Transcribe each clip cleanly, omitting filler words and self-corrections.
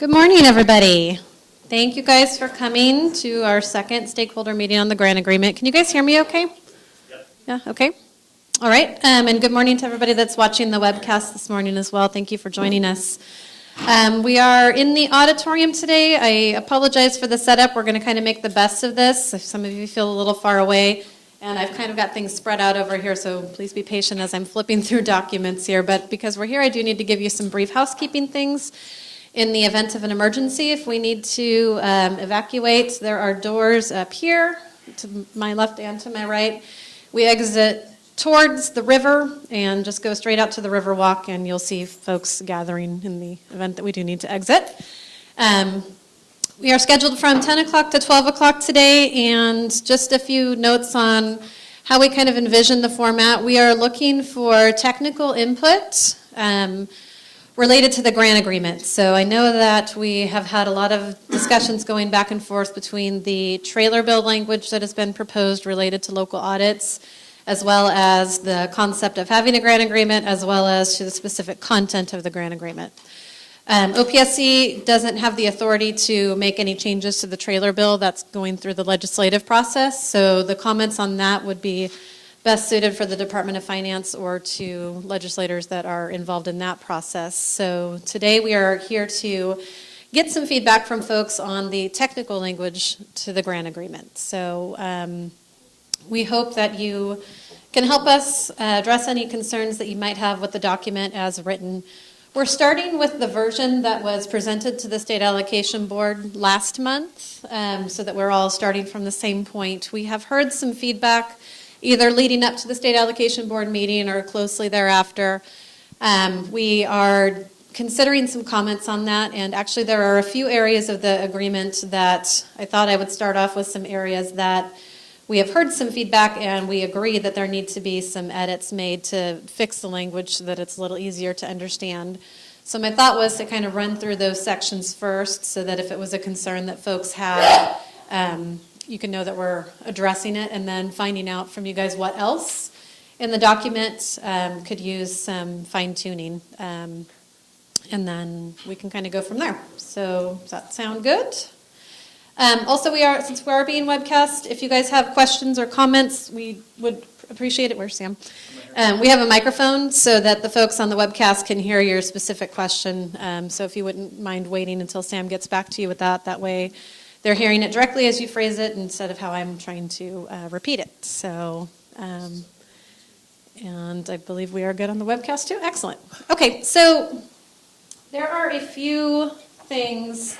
Good morning, everybody. Thank you guys for coming to our second stakeholder meeting on the grant agreement. Can you guys hear me okay? Yep. Yeah, okay. All right, and good morning to everybody that's watching the webcast this morning as well. Thank you for joining us. We are in the auditorium today. I apologize for the setup. We're going to kind of make the best of this. If some of you feel a little far away, and I've kind of got things spread out over here, so please be patient as I'm flipping through documents here. But because we're here, I do need to give you some brief housekeeping things. In the event of an emergency, if we need to evacuate, there are doors up here to my left and to my right. We exit towards the river and just go straight out to the river walk, and you'll see folks gathering in the event that we do need to exit. We are scheduled from 10 o'clock to 12 o'clock today, and just a few notes on how we kind of envision the format. We are looking for technical input related to the grant agreement. So I know that we have had a lot of discussions going back and forth between the trailer bill language that has been proposed related to local audits, as well as the concept of having a grant agreement, as well as to the specific content of the grant agreement. OPSC doesn't have the authority to make any changes to the trailer bill. That's going through the legislative process. So the comments on that would be best suited for the Department of Finance or to legislators that are involved in that process. So today we are here to get some feedback from folks on the technical language to the grant agreement. So we hope that you can help us address any concerns that you might have with the document as written. We're starting with the version that was presented to the State Allocation Board last month, so that we're all starting from the same point. We have heard some feedback either leading up to the State Allocation Board meeting or closely thereafter. We are considering some comments on that, and actually there are a few areas of the agreement that I thought I would start off with some areas that we have heard some feedback, and we agree that there need to be some edits made to fix the language so that it's a little easier to understand. So my thought was to kind of run through those sections first so that if it was a concern that folks have, you can know that we're addressing it, and then finding out from you guys what else in the document could use some fine-tuning. And then we can kind of go from there. So does that sound good? Also, since we are being webcast, if you guys have questions or comments, we would appreciate it. Where's Sam? We have a microphone so that the folks on the webcast can hear your specific question. So if you wouldn't mind waiting until Sam gets back to you with that way they're hearing it directly as you phrase it instead of how I'm trying to repeat it. So, and I believe we are good on the webcast too. Excellent. Okay, so there are a few things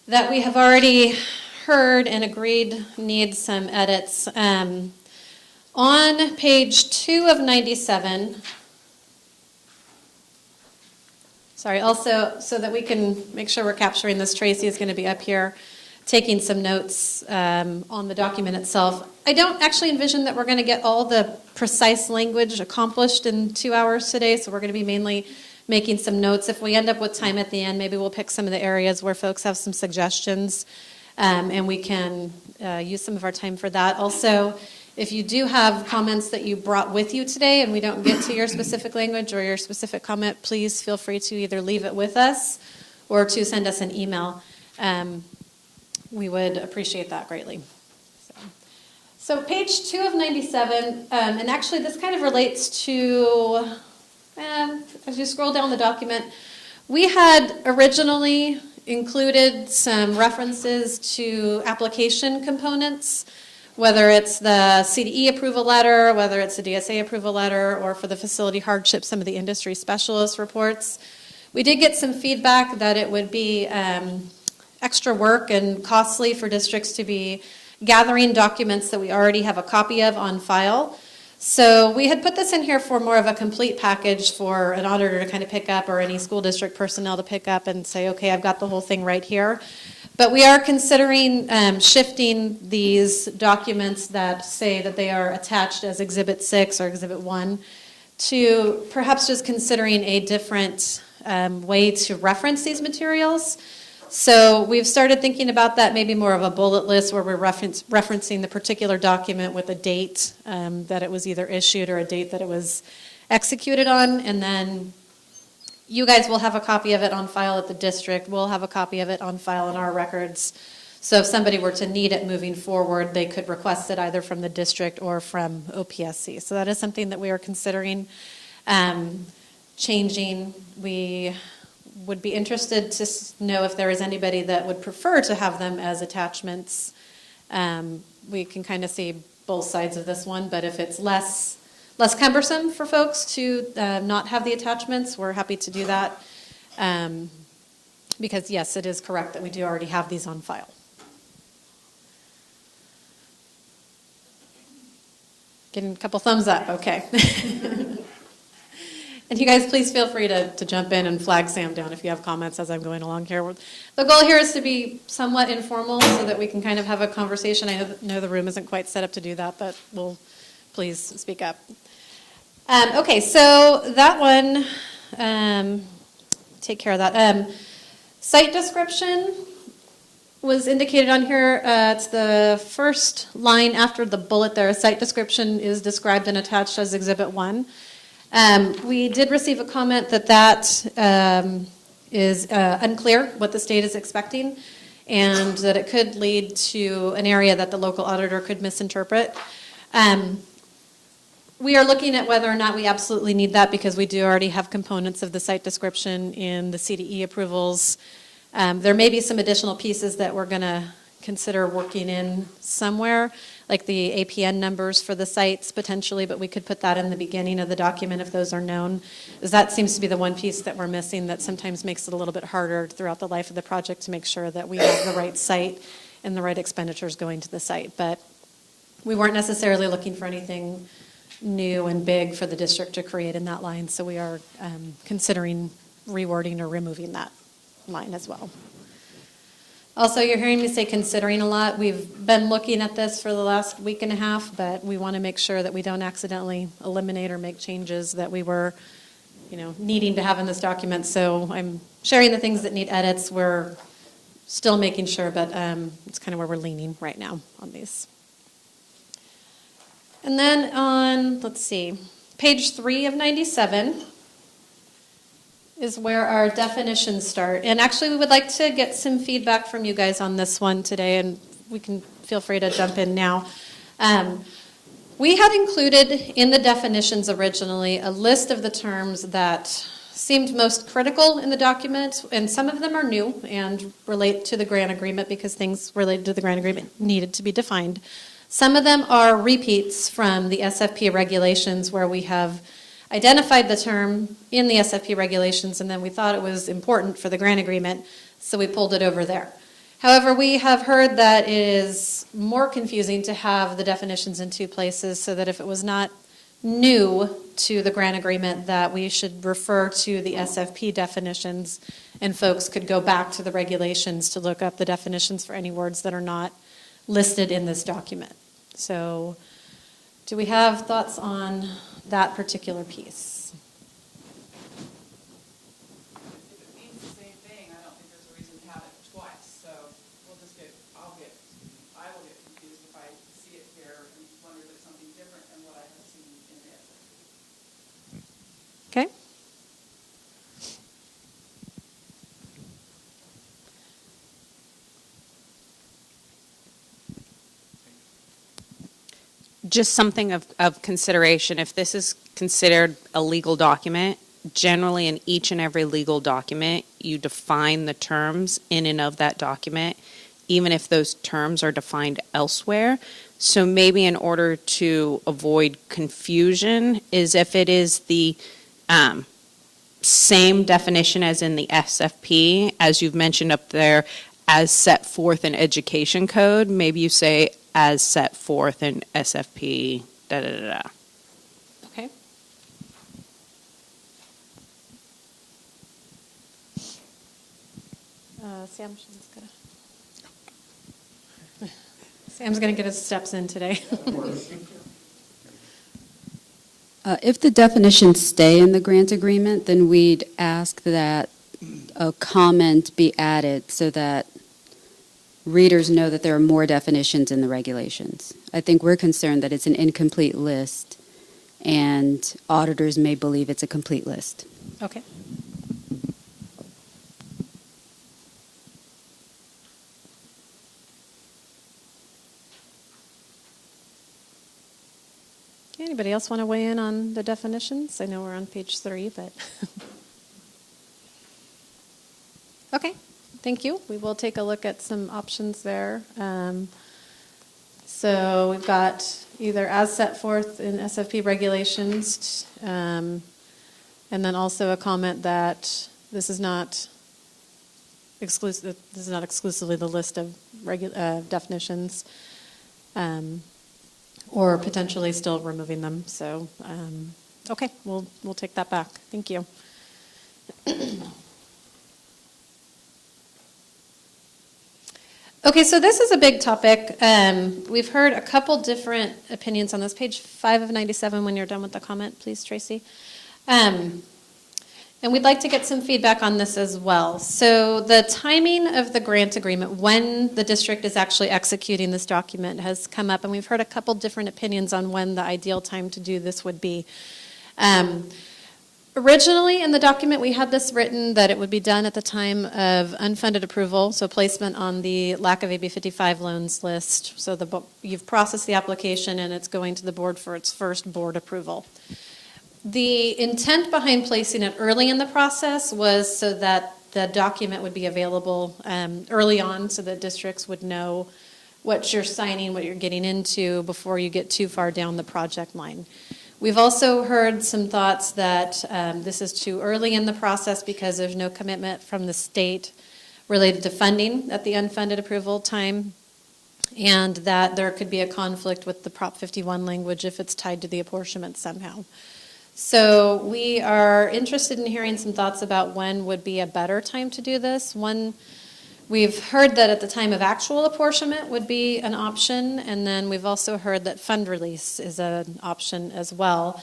that we have already heard and agreed need some edits. On page 2 of 97, sorry, also, so that we can make sure we're capturing this, Tracy is going to be up here taking some notes on the document itself. I don't actually envision that we're going to get all the precise language accomplished in 2 hours today, so we're going to be mainly making some notes. If we end up with time at the end, maybe we'll pick some of the areas where folks have some suggestions, and we can use some of our time for that. Also, if you do have comments that you brought with you today and we don't get to your specific language or your specific comment, please feel free to either leave it with us or to send us an email. We would appreciate that greatly. So page 2 of 97, and actually this kind of relates to, as you scroll down the document, we had originally included some references to application components, whether it's the CDE approval letter, whether it's the DSA approval letter, or for the facility hardship, some of the industry specialist reports. We did get some feedback that it would be extra work and costly for districts to be gathering documents that we already have a copy of on file. So we had put this in here for more of a complete package for an auditor to kind of pick up, or any school district personnel to pick up and say, okay, I've got the whole thing right here. But we are considering shifting these documents that say that they are attached as Exhibit 6 or Exhibit 1 to perhaps just considering a different way to reference these materials. So we've started thinking about that, maybe more of a bullet list where we're referencing the particular document with a date that it was either issued or a date that it was executed on, and then you guys will have a copy of it on file at the district. We'll have a copy of it on file in our records. So if somebody were to need it moving forward, they could request it either from the district or from OPSC. So that is something that we are considering changing. We would be interested to know if there is anybody that would prefer to have them as attachments. We can kind of see both sides of this one, but if it's less cumbersome for folks to not have the attachments, we're happy to do that. Because yes, it is correct that we do already have these on file. Getting a couple thumbs up, okay. And you guys please feel free to jump in and flag Sam down if you have comments as I'm going along here. The goal here is to be somewhat informal so that we can kind of have a conversation. I know the room isn't quite set up to do that, but we'll please speak up. Okay, so that one, take care of that. Site description was indicated on here. It's the first line after the bullet there. A site description is described and attached as Exhibit 1. We did receive a comment that is unclear what the state is expecting and that it could lead to an area that the local auditor could misinterpret. We are looking at whether or not we absolutely need that because we do already have components of the site description in the CDE approvals. There may be some additional pieces that we're going to consider working in somewhere, like the APN numbers for the sites potentially, but we could put that in the beginning of the document if those are known. Because that seems to be the one piece that we're missing that sometimes makes it a little bit harder throughout the life of the project to make sure that we have the right site and the right expenditures going to the site. But we weren't necessarily looking for anything new and big for the district to create in that line, so we are considering rewording or removing that line as well. Also, you're hearing me say considering a lot. We've been looking at this for the last week and a half, but we want to make sure that we don't accidentally eliminate or make changes that we were, needing to have in this document. So I'm sharing the things that need edits. We're still making sure, but it's kind of where we're leaning right now on these. And then on, let's see, page 3 of 97 is where our definitions start. And actually, we would like to get some feedback from you guys on this one today, and we can feel free to jump in now. We had included in the definitions originally a list of the terms that seemed most critical in the document, and some of them are new and relate to the grant agreement because things related to the grant agreement needed to be defined. Some of them are repeats from the SFP regulations where we have identified the term in the SFP regulations, and then we thought it was important for the grant agreement, so we pulled it over there. However, we have heard that it is more confusing to have the definitions in two places, so that if it was not new to the grant agreement, that we should refer to the SFP definitions, and folks could go back to the regulations to look up the definitions for any words that are not listed in this document. So, do we have thoughts on that particular piece? If it means the same thing, I don't think there's a reason to have it twice. So we'll just I will get confused if I see it here and wonder if it's something different than what I have seen in the SFP. Okay. Just something of consideration. If this is considered a legal document, generally in each and every legal document, you define the terms in and of that document, even if those terms are defined elsewhere. So maybe in order to avoid confusion is if it is the same definition as in the SFP, as you've mentioned up there, as set forth in education code, maybe you say as set forth in SFP, da-da-da-da. Okay. Sam's gonna get his steps in today. If the definitions stay in the grant agreement, then we'd ask that a comment be added so that readers know that there are more definitions in the regulations. I think we're concerned that it's an incomplete list, and auditors may believe it's a complete list. Okay. Anybody else want to weigh in on the definitions? I know we're on page 3, but. Okay, thank you. We will take a look at some options there. So we've got either as set forth in SFP regulations, and then also a comment that this is not exclusive. This is not exclusively the list of definitions, or potentially still removing them. So, okay, we'll take that back. Thank you. Okay, so this is a big topic. We've heard a couple different opinions on this. Page 5 of 97, when you're done with the comment, please, Tracy. And we'd like to get some feedback on this as well. So the timing of the grant agreement, when the district is actually executing this document, has come up, and we've heard a couple different opinions on when the ideal time to do this would be. Originally in the document we had this written that it would be done at the time of unfunded approval, so placement on the lack of AB 55 loans list. So you've processed the application and it's going to the board for its first board approval. The intent behind placing it early in the process was so that the document would be available early on, so that districts would know what you're signing, what you're getting into before you get too far down the project line. We've also heard some thoughts that this is too early in the process because there's no commitment from the state related to funding at the unfunded approval time, and that there could be a conflict with the Prop 51 language if it's tied to the apportionment somehow. So we are interested in hearing some thoughts about when would be a better time to do this. One, we've heard that at the time of actual apportionment would be an option, and then we've also heard that fund release is an option as well.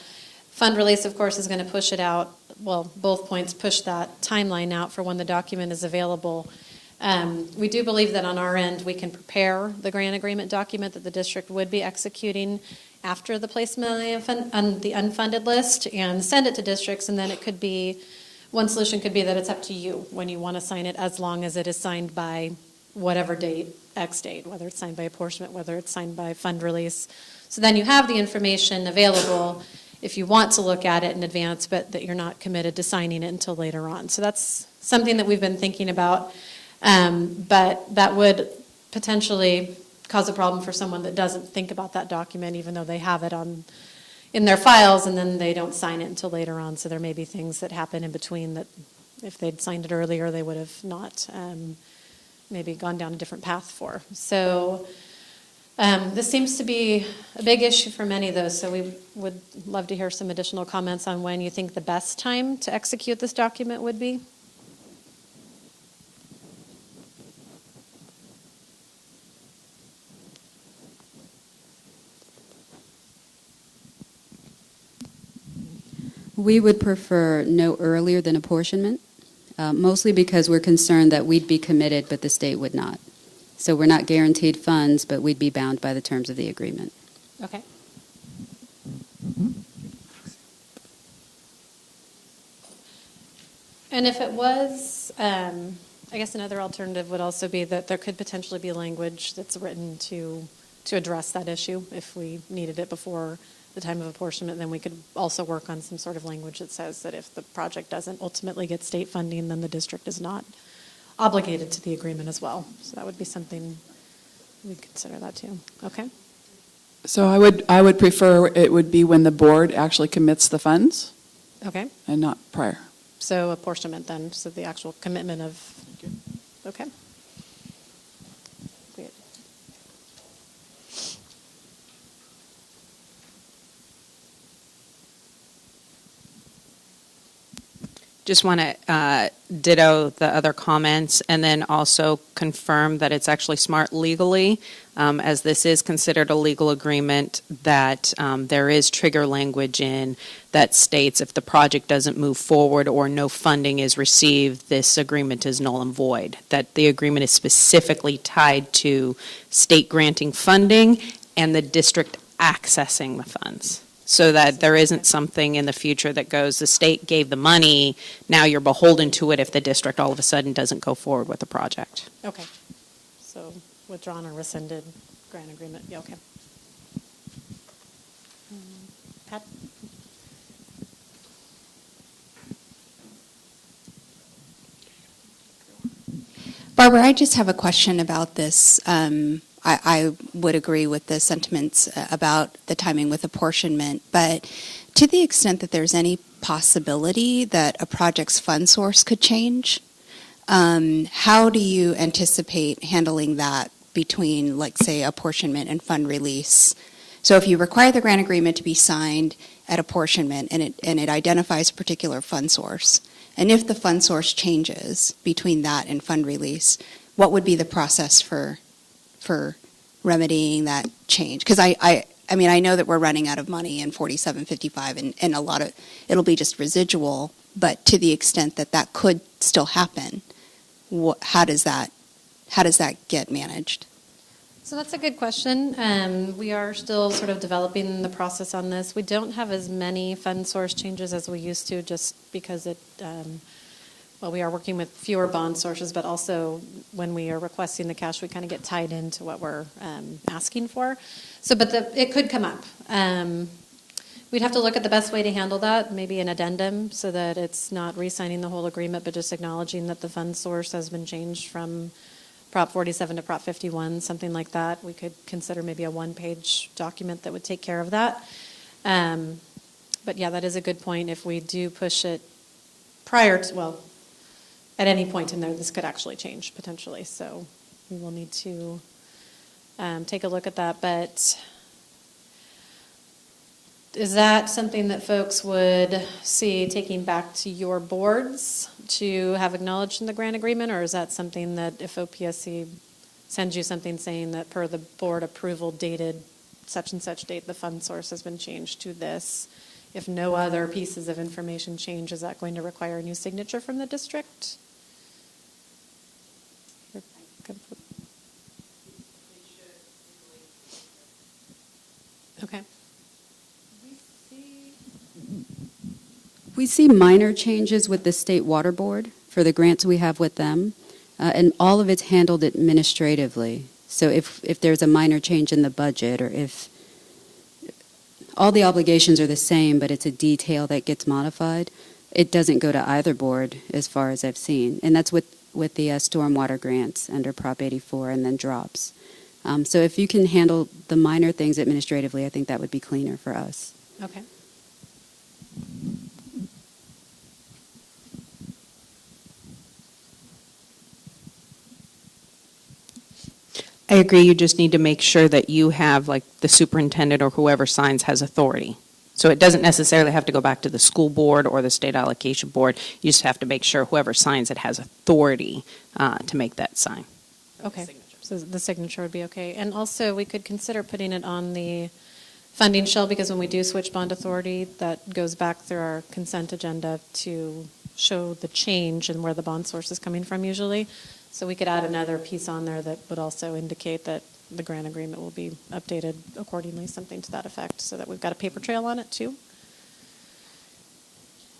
Fund release, of course, is going to push it out, well, both points push that timeline out for when the document is available. We do believe that on our end we can prepare the grant agreement document that the district would be executing after the placement on the unfunded list and send it to districts, and then it could be, one solution could be that it's up to you when you want to sign it, as long as it is signed by whatever date, X date, whether it's signed by apportionment, whether it's signed by fund release. So then you have the information available if you want to look at it in advance, but that you're not committed to signing it until later on. So that's something that we've been thinking about, but that would potentially cause a problem for someone that doesn't think about that document, even though they have it in their files, and then they don't sign it until later on. So there may be things that happen in between that if they'd signed it earlier, they would have not maybe gone down a different path for. So this seems to be a big issue for many of those, so we would love to hear some additional comments on when you think the best time to execute this document would be. We would prefer no earlier than apportionment, mostly because we're concerned that we'd be committed, but the state would not. So we're not guaranteed funds, but we'd be bound by the terms of the agreement. Okay. And if it was, I guess another alternative would also be that there could potentially be language that's written to address that issue if we needed it before the time of apportionment. Then we could also work on some sort of language that says that if the project doesn't ultimately get state funding, then the district is not obligated to the agreement as well. So that would be something we'd consider that too. Okay. So I would prefer it would be when the board actually commits the funds. Okay. And not prior. So apportionment then, so the actual commitment of, okay. Great. Just want to ditto the other comments and then also confirm that it's actually smart legally, as this is considered a legal agreement, that there is trigger language in that states if the project doesn't move forward or no funding is received, this agreement is null and void. That the agreement is specifically tied to state granting funding and the district accessing the funds. So that there isn't something in the future that goes, the state gave the money, now you're beholden to it if the district all of a sudden doesn't go forward with the project. Okay. So withdrawn or rescinded grant agreement. Yeah, okay. Pat? Barbara, I just have a question about this. I would agree with the sentiments about the timing with apportionment, but to the extent that there's any possibility that a project's fund source could change, how do you anticipate handling that between, like, say, apportionment and fund release? So if you require the grant agreement to be signed at apportionment and it identifies a particular fund source, and if the fund source changes between that and fund release, what would be the process for remedying that change? Because I mean, I know that we're running out of money in 4755, and a lot of it'll be just residual. But to the extent that that could still happen, how does that get managed? So that's a good question. We are still sort of developing the process on this. We don't have as many fund source changes as we used to, just because we are working with fewer bond sources, but also when we are requesting the cash, we kind of get tied into what we're asking for. So, but it could come up. We'd have to look at the best way to handle that, maybe an addendum, so that it's not re-signing the whole agreement, but just acknowledging that the fund source has been changed from Prop 47 to Prop 51, something like that. We could consider maybe a one-page document that would take care of that. But yeah, that is a good point. If we do push it prior to, well, at any point in there, this could actually change potentially. So we will need to take a look at that. But is that something that folks would see taking back to your boards to have acknowledged in the grant agreement, or is that something that if OPSC sends you something saying that per the board approval dated such and such date, the fund source has been changed to this, if no other pieces of information change, is that going to require a new signature from the district? Okay. We see minor changes with the State Water Board for the grants we have with them, and all of it's handled administratively. So if there's a minor change in the budget, or if all the obligations are the same, but it's a detail that gets modified, it doesn't go to either board as far as I've seen. And that's with the stormwater grants under Prop 84 and then drops. So if you can handle the minor things administratively, I think that would be cleaner for us. Okay. I agree. You just need to make sure that you have, like, the superintendent or whoever signs has authority. So it doesn't necessarily have to go back to the school board or the state allocation board. You just have to make sure whoever signs it has authority to make that sign. Okay. So the signature would be okay. And also, we could consider putting it on the funding shell, because when we do switch bond authority, that goes back through our consent agenda to show the change and where the bond source is coming from usually. So we could add another piece on there that would also indicate that the grant agreement will be updated accordingly, something to that effect, so that we've got a paper trail on it too.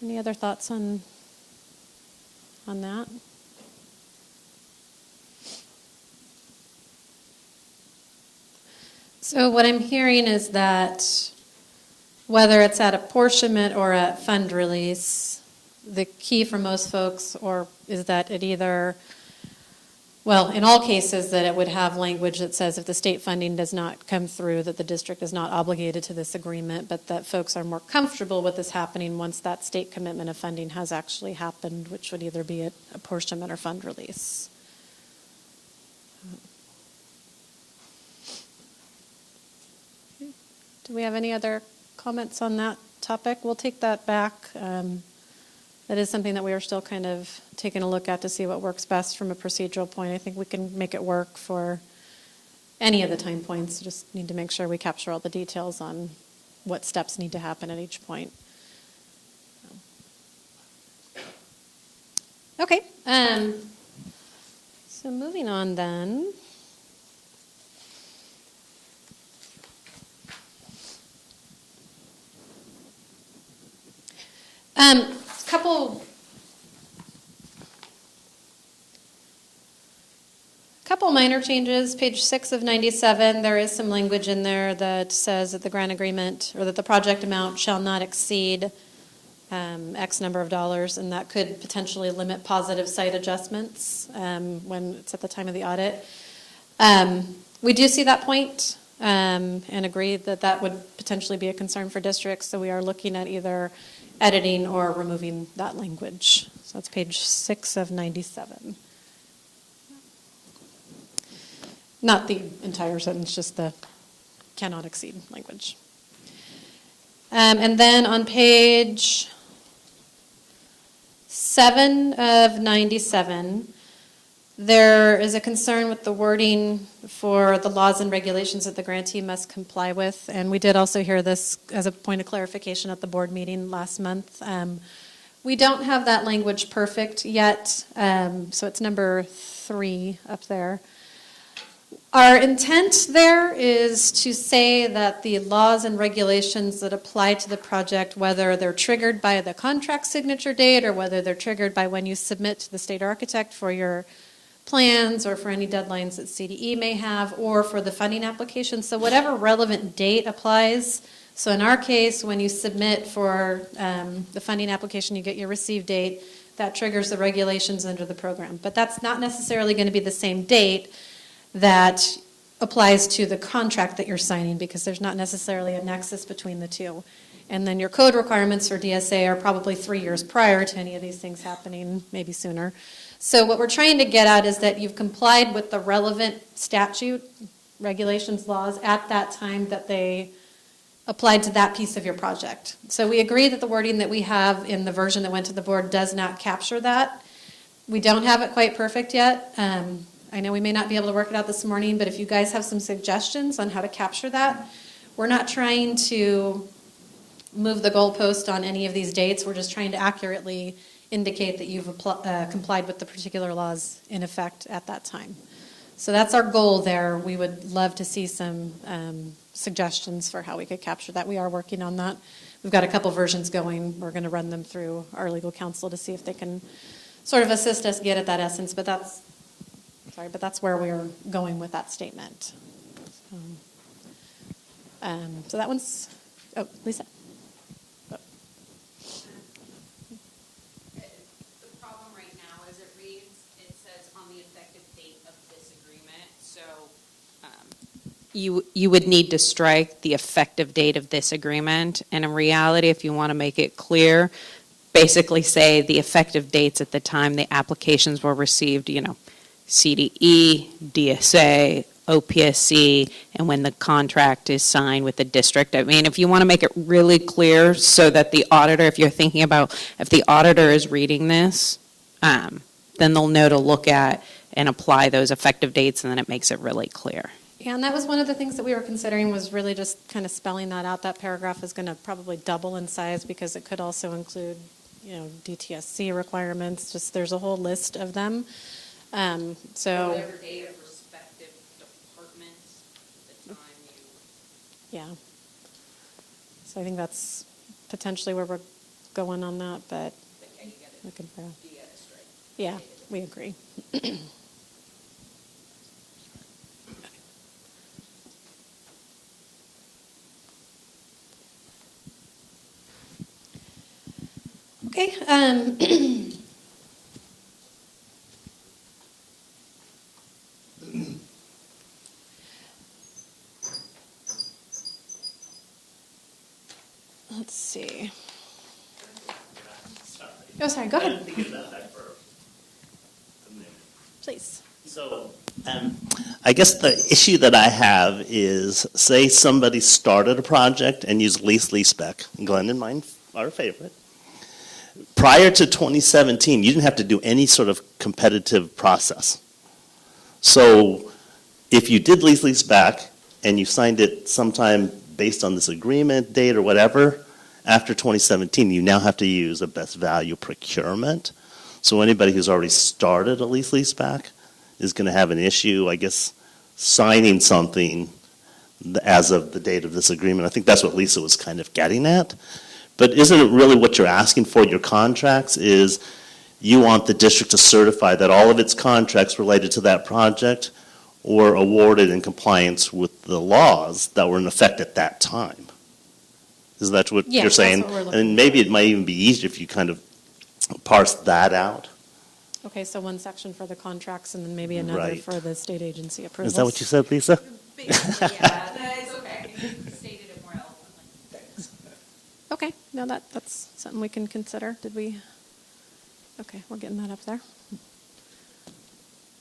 Any other thoughts on that? So what I'm hearing is that whether it's at apportionment or at fund release, the key for most folks is that it either, well, in all cases, that it would have language that says if the state funding does not come through, that the district is not obligated to this agreement, but that folks are more comfortable with this happening once that state commitment of funding has actually happened, which would either be at apportionment or fund release. Do we have any other comments on that topic? We'll take that back. That is something that we are still kind of taking a look at to see what works best from a procedural point. I think we can make it work for any of the time points. Just need to make sure we capture all the details on what steps need to happen at each point. Okay. So moving on then. couple minor changes. Page 6 of 97, there is some language in there that says that the grant agreement or that the project amount shall not exceed X number of dollars, and that could potentially limit positive site adjustments when it's at the time of the audit. We do see that point, and agree that that would potentially be a concern for districts, so we are looking at either editing or removing that language. So that's page 6 of 97. Not the entire sentence, just the cannot exceed language. And then on page 7 of 97, there is a concern with the wording for the laws and regulations that the grantee must comply with. And we did also hear this as a point of clarification at the board meeting last month. We don't have that language perfect yet, so it's number 3 up there. Our intent there is to say that the laws and regulations that apply to the project, whether they're triggered by the contract signature date or whether they're triggered by when you submit to the state architect for your plans or for any deadlines that CDE may have or for the funding application. So whatever relevant date applies. So in our case, when you submit for the funding application, you get your receive date, that triggers the regulations under the program. But that's not necessarily going to be the same date that applies to the contract that you're signing because there's not necessarily a nexus between the two. And then your code requirements for DSA are probably 3 years prior to any of these things happening, maybe sooner. So what we're trying to get at is that you've complied with the relevant statute, regulations, laws at that time that they applied to that piece of your project. So we agree that the wording that we have in the version that went to the board does not capture that. We don't have it quite perfect yet. I know we may not be able to work it out this morning, but if you guys have some suggestions on how to capture that, we're not trying to move the goalpost on any of these dates. We're just trying to accurately indicate that you've complied with the particular laws in effect at that time. So that's our goal there. We would love to see some suggestions for how we could capture that. We are working on that. We've got a couple versions going. We're going to run them through our legal counsel to see if they can sort of assist us get at that essence, but that's where we're going with that statement. So that one's, oh, Lisa. Oh. The problem right now, as it reads, it says on the effective date of this agreement. So you would need to strike the effective date of this agreement. And in reality, if you want to make it clear, basically say the effective dates at the time the applications were received, CDE, DSA, OPSC, and when the contract is signed with the district. I mean, if you want to make it really clear so that the auditor, if you're thinking about if the auditor is reading this, then they'll know to look at and apply those effective dates, and then it makes it really clear. Yeah, and that was one of the things that we were considering was really just kind of spelling that out. That paragraph is going to probably double in size because it could also include, DTSC requirements. Just there's a whole list of them. So whatever date of respective departments, the time you... Yeah. So I think that's potentially where we're going on that, but looking for... Yeah, we agree. Okay. Let's see. Oh, sorry, go ahead. Please. So, I guess the issue that I have is, say somebody started a project and used lease spec. Glenn and mine, our favorite. Prior to 2017, you didn't have to do any sort of competitive process. So, if you did lease spec and you signed it sometime based on this agreement date or whatever, after 2017, you now have to use a best value procurement. So anybody who's already started a lease spec is going to have an issue, I guess, signing something as of the date of this agreement. I think that's what Lisa was kind of getting at. But isn't it really what you're asking for your contracts is you want the district to certify that all of its contracts related to that project or awarded in compliance with the laws that were in effect at that time. Is that what Yeah, you're saying? that's what we're looking And maybe it might even be easier if you kind of parse that out. Okay, so one section for the contracts and then maybe another Right. for the state agency approvals. Is that what you said, Lisa? Basically, yeah, it's okay. You stated it more eloquently. Thanks. Okay, no, that's something we can consider. Did we? Okay, we're getting that up there.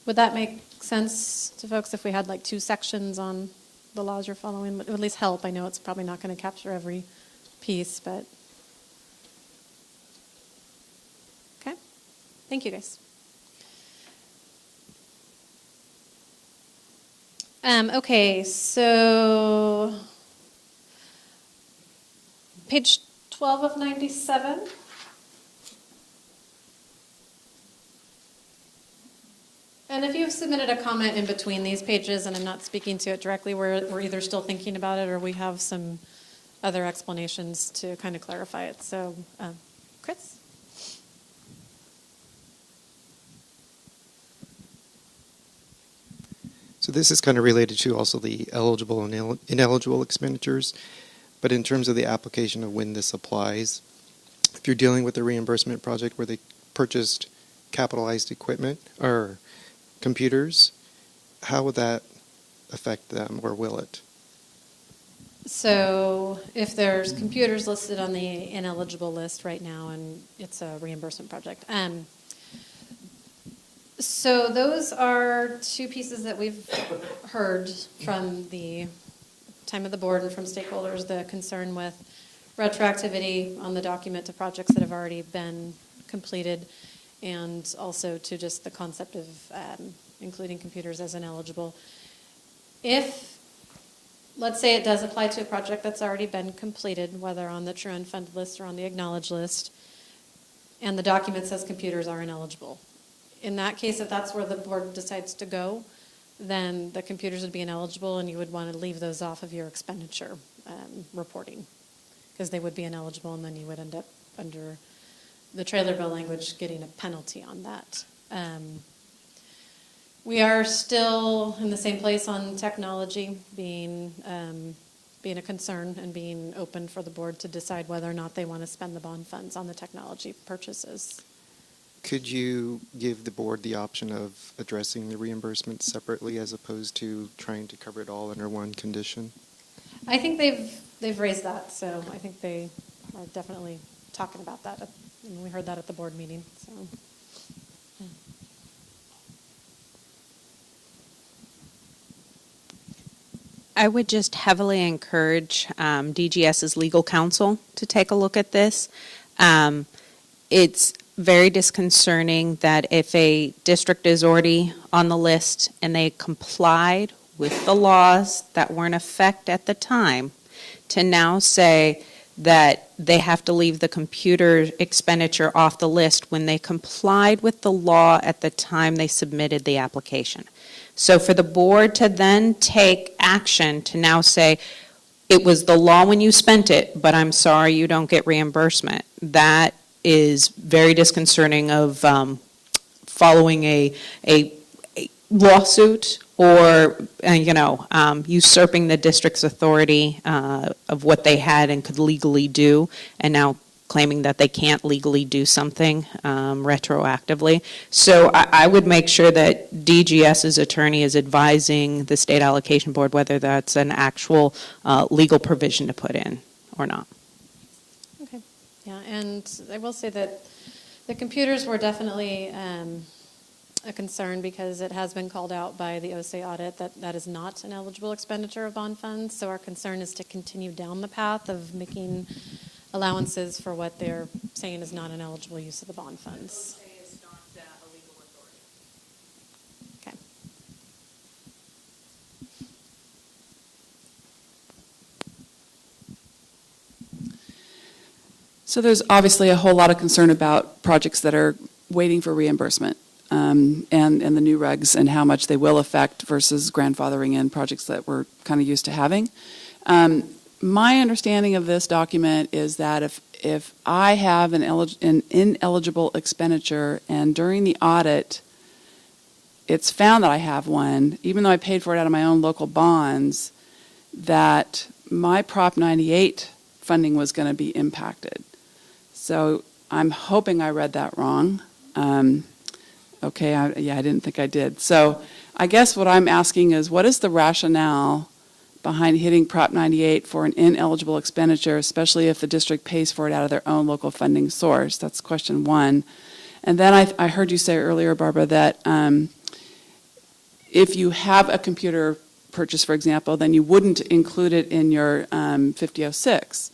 Would that make sense to folks if we had like two sections on the laws you're following? Would at least help. I know it's probably not going to capture every piece, but. Okay, thank you guys. Okay, so page 12 of 97. And if you've submitted a comment in between these pages and I'm not speaking to it directly, we're either still thinking about it or we have some other explanations to kind of clarify it. So, Chris? So this is kind of related to also the eligible and ineligible expenditures, but in terms of the application of when this applies, if you're dealing with a reimbursement project where they purchased capitalized equipment or computers, how would that affect them, or will it? So if there's computers listed on the ineligible list right now and it's a reimbursement project. So those are two pieces that we've heard from the time of the board and from stakeholders, the concern with retroactivity on the document to projects that have already been completed, and also to just the concept of including computers as ineligible. If, let's say it does apply to a project that's already been completed, whether on the true unfunded list or on the acknowledged list, and the document says computers are ineligible. In that case, if that's where the board decides to go, then the computers would be ineligible and you would want to leave those off of your expenditure reporting because they would be ineligible, and then you would end up under the trailer bill language getting a penalty on that. We are still in the same place on technology being a concern and being open for the board to decide whether or not they want to spend the bond funds on the technology purchases. Could you give the board the option of addressing the reimbursement separately as opposed to trying to cover it all under one condition? I think they've raised that, so I think they are definitely talking about that. And we heard that at the board meeting. So, yeah. I would just heavily encourage DGS's legal counsel to take a look at this. It's very disconcerting that if a district is already on the list and they complied with the laws that were in effect at the time, to now say that they have to leave the computer expenditure off the list when they complied with the law at the time they submitted the application. So for the board to then take action to now say, it was the law when you spent it, but I'm sorry you don't get reimbursement, that is very disconcerting of following a lawsuit or, usurping the district's authority of what they had and could legally do, and now claiming that they can't legally do something retroactively. So I would make sure that DGS's attorney is advising the state allocation board whether that's an actual legal provision to put in or not. Okay. Yeah, and I will say that the computers were definitely a concern because it has been called out by the OSA audit that that is not an eligible expenditure of bond funds. So our concern is to continue down the path of making allowances for what they're saying is not an eligible use of the bond funds. OSA is not a legal authority. Okay. So there's obviously a whole lot of concern about projects that are waiting for reimbursement and the new regs and how much they will affect versus grandfathering in projects that we're kind of used to having. My understanding of this document is that if I have an ineligible expenditure and during the audit it's found that I have one, even though I paid for it out of my own local bonds, that my Prop 98 funding was going to be impacted. So I'm hoping I read that wrong. Okay, I didn't think I did. So I guess what I'm asking is, what is the rationale behind hitting Prop 98 for an ineligible expenditure, especially if the district pays for it out of their own local funding source? That's question one. And then I heard you say earlier, Barbara, that if you have a computer purchase, for example, then you wouldn't include it in your 5006.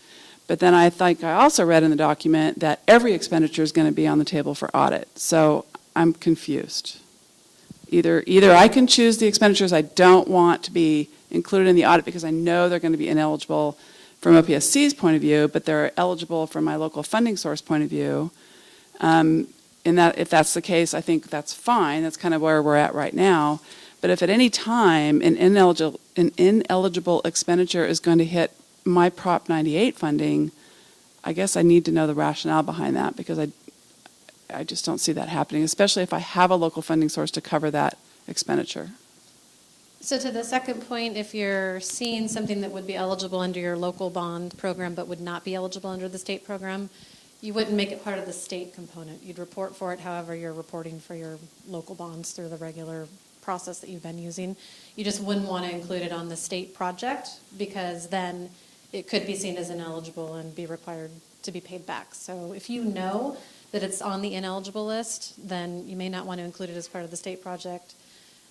But then I think I also read in the document that every expenditure is going to be on the table for audit. So I'm confused. Either I can choose the expenditures I don't want to be included in the audit because I know they're going to be ineligible from OPSC's point of view, but they're eligible from my local funding source point of view. In that, if that's the case, I think that's fine. That's kind of where we're at right now. But if at any time an ineligible expenditure is going to hit my Prop 98 funding, I guess I need to know the rationale behind that, because I just don't see that happening, especially if I have a local funding source to cover that expenditure. So to the second point, if you're seeing something that would be eligible under your local bond program but would not be eligible under the state program, you wouldn't make it part of the state component. You'd report for it however you're reporting for your local bonds through the regular process that you've been using. You just wouldn't want to include it on the state project, because then it could be seen as ineligible and be required to be paid back. So if you know that it's on the ineligible list, then you may not want to include it as part of the state project,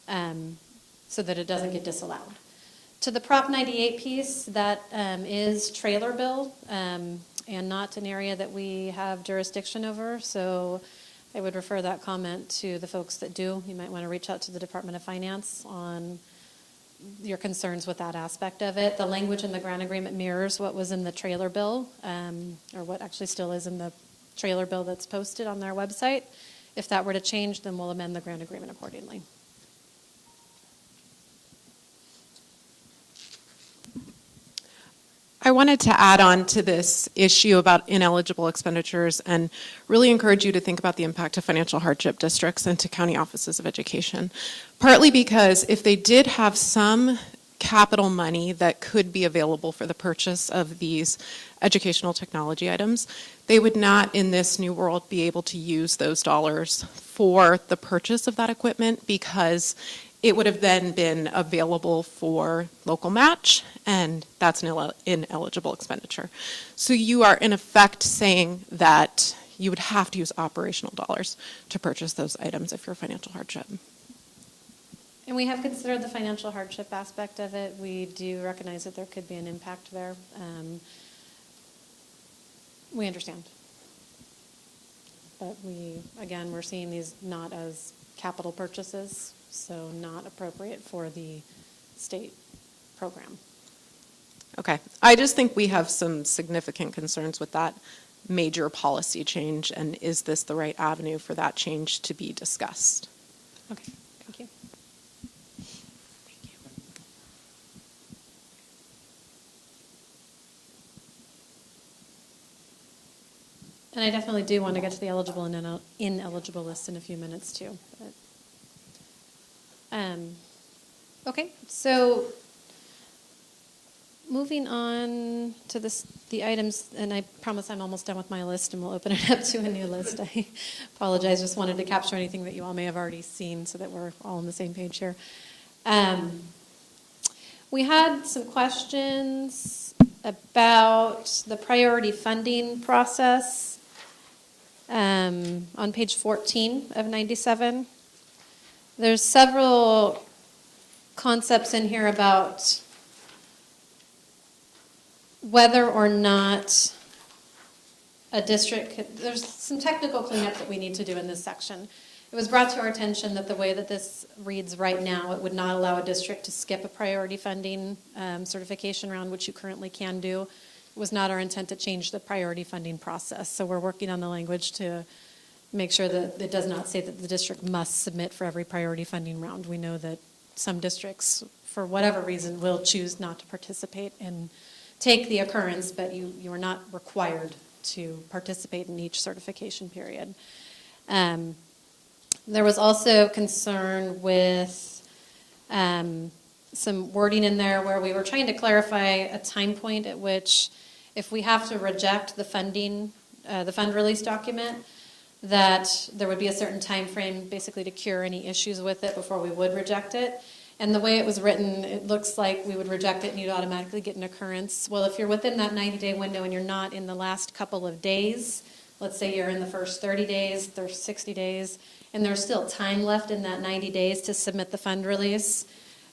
so that it doesn't get disallowed. To the Prop 98 piece, that is trailer bill, and not an area that we have jurisdiction over. So I would refer that comment to the folks that do. You might want to reach out to the Department of Finance on your concerns with that aspect of it. The language in the grant agreement mirrors what was in the trailer bill, or what actually still is in the trailer bill that's posted on their website. If that were to change, then we'll amend the grant agreement accordingly. I wanted to add on to this issue about ineligible expenditures and really encourage you to think about the impact of financial hardship districts and to county offices of education. Partly because if they did have some capital money that could be available for the purchase of these educational technology items, they would not in this new world be able to use those dollars for the purchase of that equipment, because it would have then been available for local match, and that's an ineligible expenditure. So you are in effect saying that you would have to use operational dollars to purchase those items if you're financial hardship. And we have considered the financial hardship aspect of it. We do recognize that there could be an impact there. We understand. But we're seeing these not as capital purchases, so not appropriate for the state program. Okay. I just think we have some significant concerns with that major policy change, and is this the right avenue for that change to be discussed? Okay, thank you. And I definitely do want to get to the eligible and ineligible list in a few minutes too. But, okay, so moving on to the items, and I promise I'm almost done with my list and we'll open it up to a new list. I apologize, just wanted to capture anything that you all may have already seen so that we're all on the same page here. We had some questions about the priority funding process on page 14 of 97. There's several concepts in here about whether or not a district, there's some technical cleanup that we need to do in this section. It was brought to our attention that the way that this reads right now, it would not allow a district to skip a priority funding certification round, which you currently can do. It was not our intent to change the priority funding process. So we're working on the language to make sure that it does not say that the district must submit for every priority funding round. We know that some districts, for whatever reason, will choose not to participate and take the occurrence, but you are not required to participate in each certification period. There was also concern with some wording in there where we were trying to clarify a time point at which, if we have to reject the funding, the fund release document, that there would be a certain time frame basically to cure any issues with it before we would reject it. And the way it was written, it looks like we would reject it and you'd automatically get an occurrence. Well, if you're within that 90-day window and you're not in the last couple of days, let's say you're in the first 30 days, there's 60 days, and there's still time left in that 90 days to submit the fund release,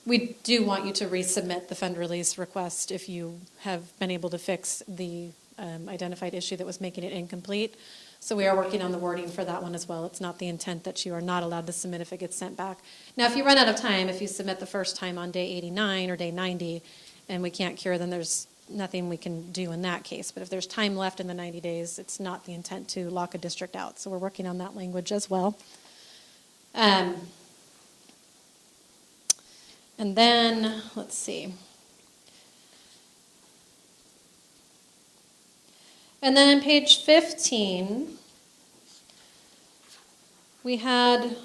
we do want you to resubmit the fund release request if you have been able to fix the identified issue that was making it incomplete. So we are working on the wording for that one as well. It's not the intent that you are not allowed to submit if it gets sent back. Now, if you run out of time, if you submit the first time on day 89 or day 90 and we can't cure, then there's nothing we can do in that case. But if there's time left in the 90 days, it's not the intent to lock a district out. So we're working on that language as well. And then, let's see. And then on page 15, we had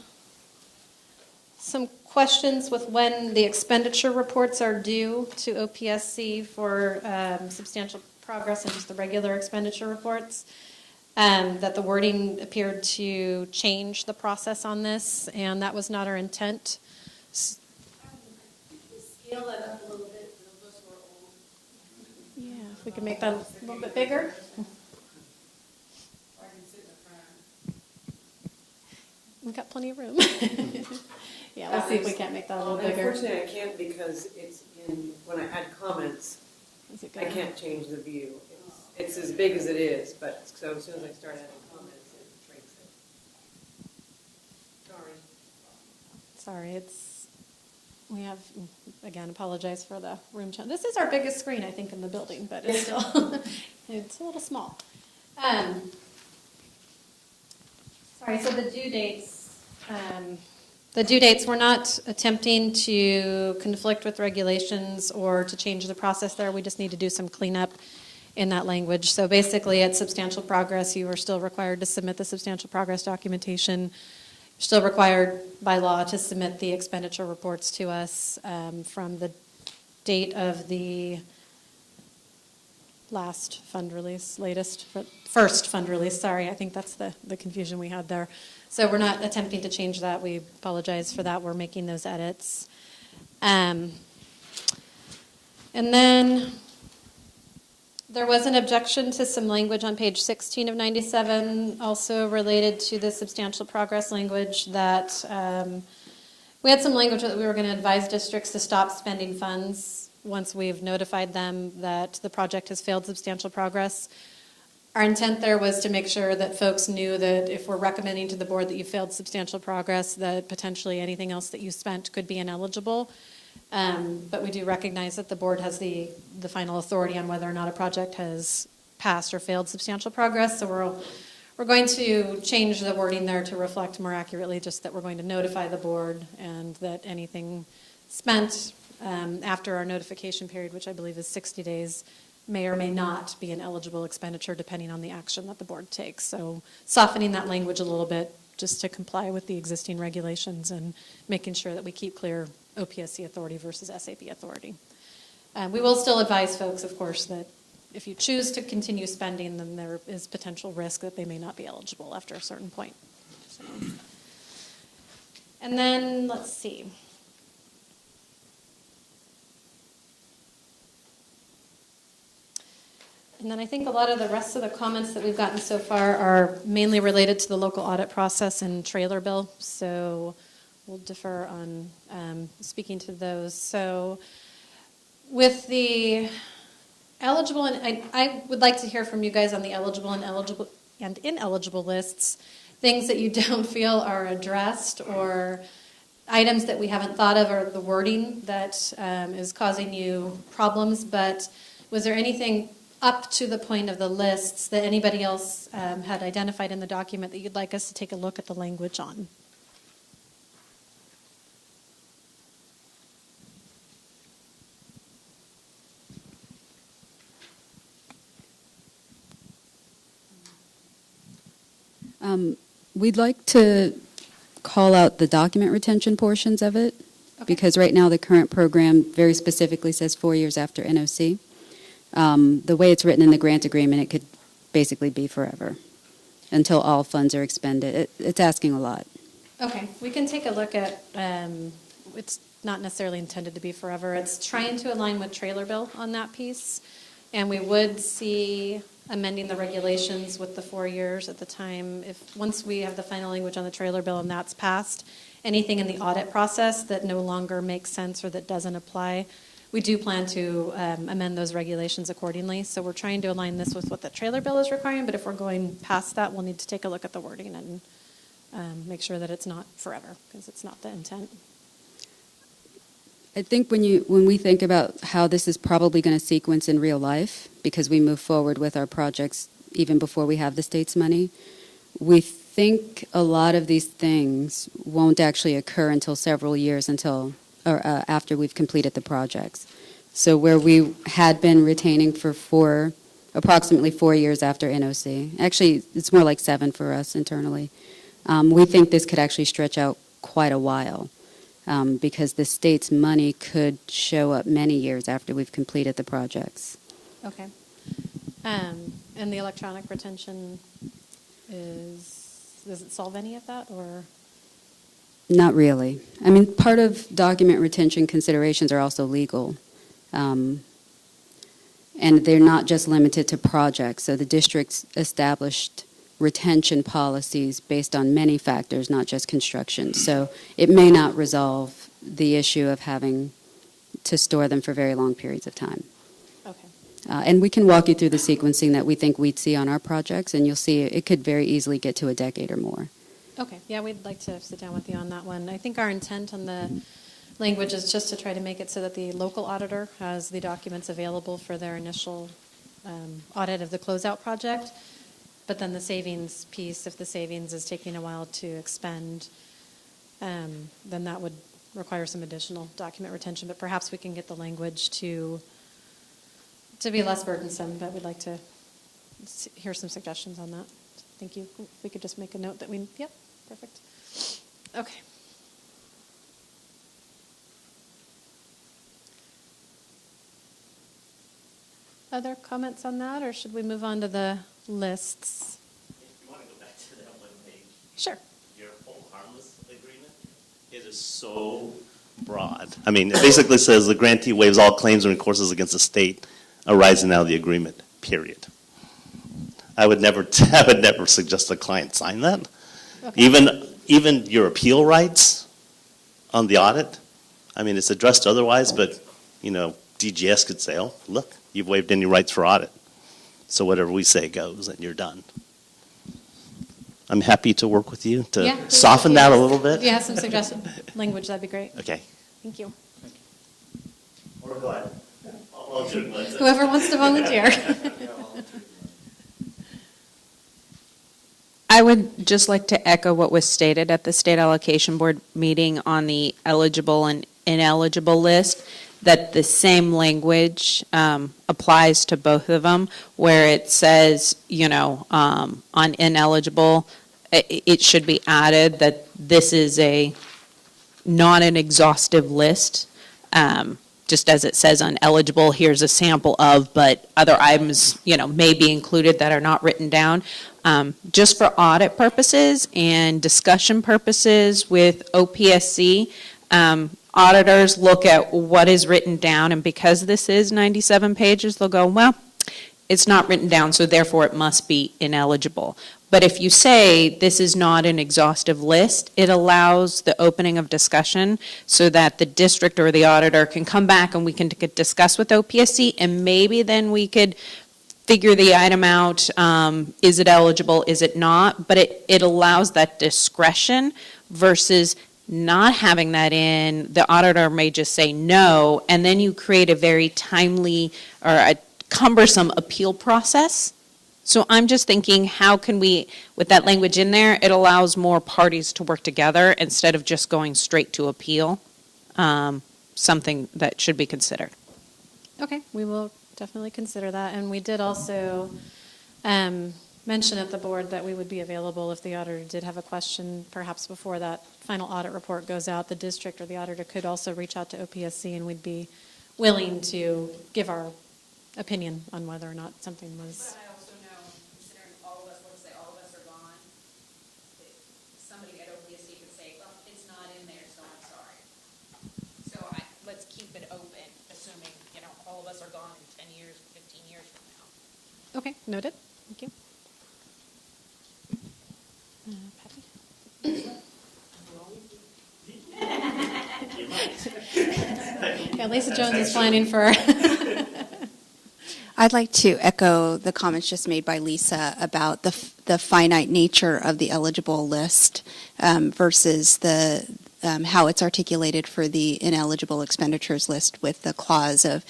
some questions with when the expenditure reports are due to OPSC for substantial progress and just the regular expenditure reports. That the wording appeared to change the process on this, and that was not our intent. Scale that up a little bit. Yeah, if we can make that a little bit bigger. We've got plenty of room. Yeah, we'll see if we can't make that a little bigger. Unfortunately, I can't because it's in, when I add comments, I can't change the view. It's as big as it is, but so as soon as I start adding comments, it shrinks it. Sorry, we have, again, apologize for the room change. This is our biggest screen, I think, in the building, but it's still, it's a little small. Sorry, so the due dates, we're not attempting to conflict with regulations or to change the process there. We just need to do some cleanup in that language. So basically, at substantial progress, you are still required to submit the substantial progress documentation. You're still required by law to submit the expenditure reports to us from the date of the last fund release, first fund release, sorry, I think that's the confusion we had there. So we're not attempting to change that. We apologize for that. We're making those edits. And then there was an objection to some language on page 16 of 97, also related to the substantial progress language, that we had some language that we were going to advise districts to stop spending funds once we've notified them that the project has failed substantial progress. Our intent there was to make sure that folks knew that if we're recommending to the board that you failed substantial progress, that potentially anything else that you spent could be ineligible. But we do recognize that the board has the final authority on whether or not a project has passed or failed substantial progress. So we're going to change the wording there to reflect more accurately just that we're going to notify the board and that anything spent after our notification period, which I believe is 60 days, may or may not be an eligible expenditure depending on the action that the board takes. So softening that language a little bit just to comply with the existing regulations and making sure that we keep clear OPSC authority versus SAP authority. We will still advise folks, of course, that if you choose to continue spending, then there is potential risk that they may not be eligible after a certain point. So. And then, let's see. And then I think a lot of the rest of the comments that we've gotten so far are mainly related to the local audit process and trailer bill. So we'll defer on speaking to those. So with the eligible, and I would like to hear from you guys on the eligible and ineligible lists, things that you don't feel are addressed or items that we haven't thought of or the wording that is causing you problems. But was there anything up to the point of the lists that anybody else had identified in the document that you'd like us to take a look at the language on? We'd like to call out the document retention portions of it, Okay. because right now the current program very specifically says 4 years after NOC. The way it's written in the grant agreement, it could basically be forever until all funds are expended. It's asking a lot. Okay, we can take a look at, it's not necessarily intended to be forever. It's trying to align with trailer bill on that piece. And we would see amending the regulations with the 4 years at the time. Once we have the final language on the trailer bill and that's passed, anything in the audit process that no longer makes sense or that doesn't apply, we do plan to amend those regulations accordingly. So we're trying to align this with what the trailer bill is requiring, but if we're going past that, we'll need to take a look at the wording and make sure that it's not forever, because it's not the intent. I think when we think about how this is probably going to sequence in real life, because we move forward with our projects even before we have the state's money, we think a lot of these things won't actually occur until several years after we've completed the projects. So where we had been retaining for approximately 4 years after NOC, actually it's more like 7 for us internally, we think this could actually stretch out quite a while. Because the state's money could show up many years after we've completed the projects. Okay. And the electronic retention does it solve any of that, or? Not really. I mean, part of document retention considerations are also legal. And they're not just limited to projects. So the district's established retention policies based on many factors, not just construction. So it may not resolve the issue of having to store them for very long periods of time. Okay. And we can walk you through the sequencing that we think we'd see on our projects, and you'll see it could very easily get to a decade or more. Okay. Yeah, we'd like to sit down with you on that one. I think our intent on the language is just to try to make it so that the local auditor has the documents available for their initial audit of the closeout project. But then the savings piece, if the savings is taking a while to expend, then that would require some additional document retention. But perhaps we can get the language to be less burdensome. But we'd like to hear some suggestions on that. Thank you. If we could just make a note that yep, perfect. Okay. Other comments on that, or should we move on to the lists? If you want to go back to that one page. Sure. Your whole harmless agreement, it is so broad. I mean, it basically says the grantee waives all claims and recourses against the state arising out of the agreement, period. I would never suggest a client sign that. Okay. Even your appeal rights on the audit, I mean, it's addressed otherwise, but, DGS could say, oh, look, you've waived any rights for audit. So whatever we say goes, and you're done. I'm happy to work with you to soften that a little bit. If you have some suggested language, that'd be great. Okay. Thank you. We're glad. I'll do it. Whoever wants to volunteer. I would just like to echo what was stated at the State Allocation Board meeting on the eligible and ineligible list, that the same language applies to both of them, where it says, on ineligible, it should be added that this is not an exhaustive list. Just as it says on eligible, here's a sample of, but other items, may be included that are not written down. Just for audit purposes and discussion purposes with OPSC, auditors look at what is written down, and because this is 97 pages, they'll go, well, it's not written down, so therefore it must be ineligible. But if you say this is not an exhaustive list, it allows the opening of discussion so that the district or the auditor can come back and we can discuss with OPSC, and maybe then we could figure the item out. Is it eligible? Is it not? But it allows that discretion versus not having that in. The auditor may just say no, and then you create a very timely or a cumbersome appeal process. So I'm just thinking, how can we, with that language in there, it allows more parties to work together instead of just going straight to appeal, something that should be considered. Okay, we will definitely consider that. And we did also mention at the board that we would be available if the auditor did have a question, perhaps before that final audit report goes out. The district or the auditor could also reach out to OPSC, and we'd be willing to give our opinion on whether or not something was. But I also know, considering all of us, let's say all of us are gone, somebody at OPSC could say, well, it's not in there, so I'm sorry. So let's keep it open, assuming, all of us are gone in 10 years, 15 years from now. Okay, noted. Thank you. Patty? Yeah, Lisa Jones is planning for. I'd like to echo the comments just made by Lisa about the finite nature of the eligible list versus the how it's articulated for the ineligible expenditures list, with the clause of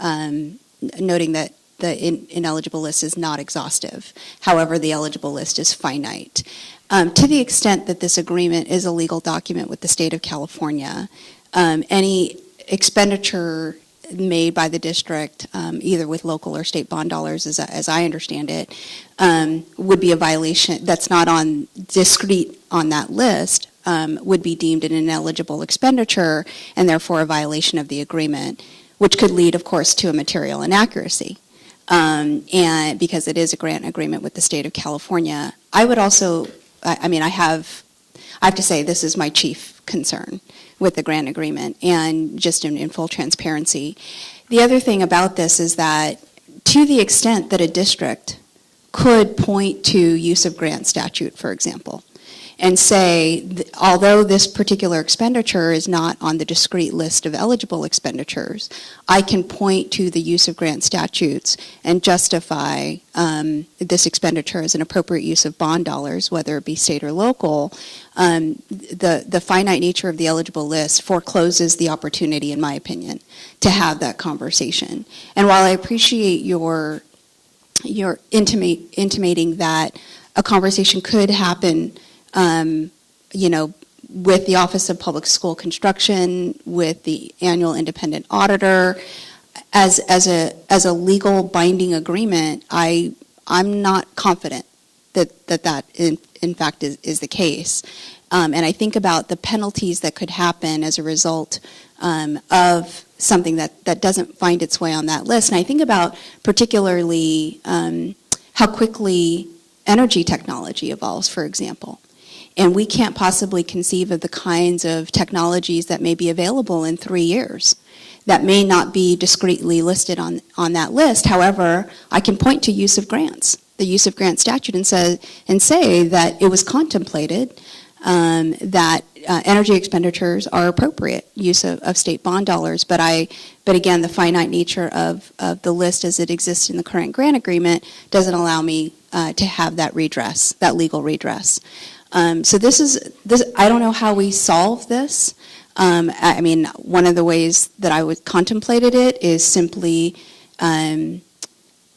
noting that the ineligible list is not exhaustive. However, the eligible list is finite. To the extent that this agreement is a legal document with the state of California, any expenditure made by the district, either with local or state bond dollars, as I understand it, would be a violation that's not on discrete on that list, would be deemed an ineligible expenditure and therefore a violation of the agreement, which could lead, of course, to a material inaccuracy. And because it is a grant agreement with the state of California, I would also, I have to say this is my chief concern with the grant agreement, and just in full transparency. The other thing about this is that to the extent that a district could point to use of grant statute, for example, and say, although this particular expenditure is not on the discrete list of eligible expenditures, I can point to the use of grant statutes and justify this expenditure as an appropriate use of bond dollars, whether it be state or local. The finite nature of the eligible list forecloses the opportunity, in my opinion, to have that conversation. And while I appreciate your intimating that a conversation could happen with the Office of Public School Construction, with the annual independent auditor, as a legal binding agreement, I'm not confident that in fact is the case. And I think about the penalties that could happen as a result of something that doesn't find its way on that list. And I think about particularly how quickly energy technology evolves, for example. And we can't possibly conceive of the kinds of technologies that may be available in 3 years that may not be discretely listed on that list. However, I can point to use of grants, the use of grant statute, and say that it was contemplated that energy expenditures are appropriate use of state bond dollars. But again, the finite nature of the list as it exists in the current grant agreement doesn't allow me to have that redress, that legal redress. So this. I don't know how we solve this. I mean, one of the ways that I would contemplated it is simply, and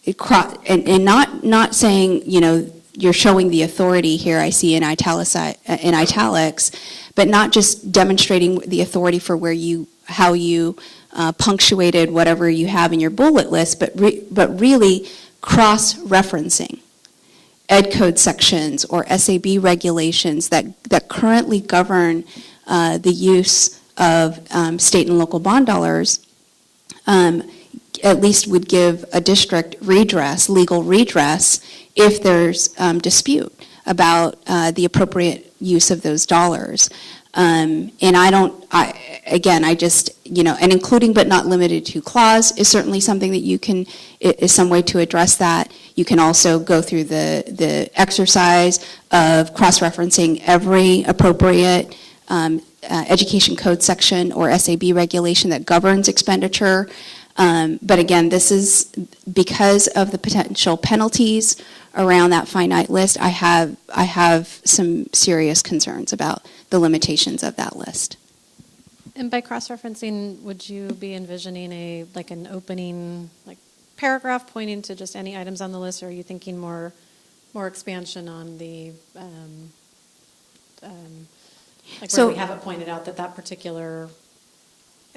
not saying, you're showing the authority here. I see in italics, but not just demonstrating the authority for how you punctuated whatever you have in your bullet list, but really cross-referencing Ed Code sections or SAB regulations that currently govern the use of state and local bond dollars, at least would give a district redress, legal redress, if there's dispute about the appropriate use of those dollars. And I just, and including but not limited to clause is certainly something that is some way to address that. You can also go through the exercise of cross-referencing every appropriate education code section or SAB regulation that governs expenditure. But again, this is because of the potential penalties around that finite list. I have some serious concerns about the limitations of that list. And by cross-referencing, would you be envisioning an opening paragraph pointing to just any items on the list, or are you thinking more expansion on the where we have it pointed out that particular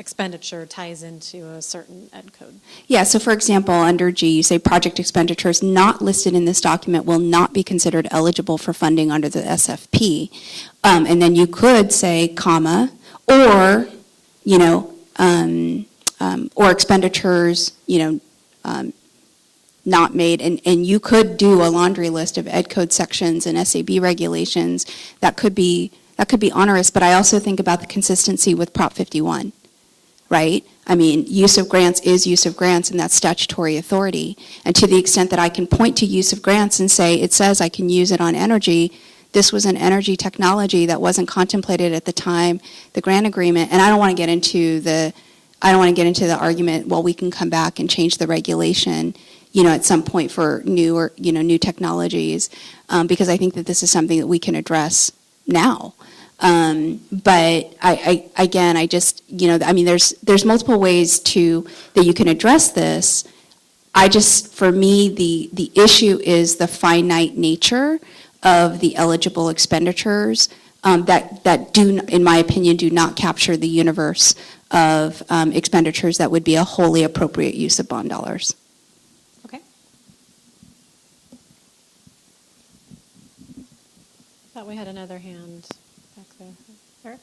expenditure ties into a certain ed code. Yeah, so for example, under G, you say project expenditures not listed in this document will not be considered eligible for funding under the SFP. And then you could say, comma, or, you know, or expenditures, you know, not made, and you could do a laundry list of ed code sections and SAB regulations that could be onerous, but I also think about the consistency with Prop 51. Right? I mean, use of grants is use of grants, and that's statutory authority. And to the extent that I can point to use of grants and say, it says I can use it on energy, this was an energy technology that wasn't contemplated at the time, the grant agreement, and I don't want to get into the argument, well, we can come back and change the regulation, you know, at some point for new technologies, because I think that this is something that we can address now. But I just, you know, I mean, there's multiple ways that you can address this. For me, the issue is the finite nature of the eligible expenditures that do, in my opinion, do not capture the universe of expenditures that would be a wholly appropriate use of bond dollars. Okay. Thought we had another hand back there. Eric?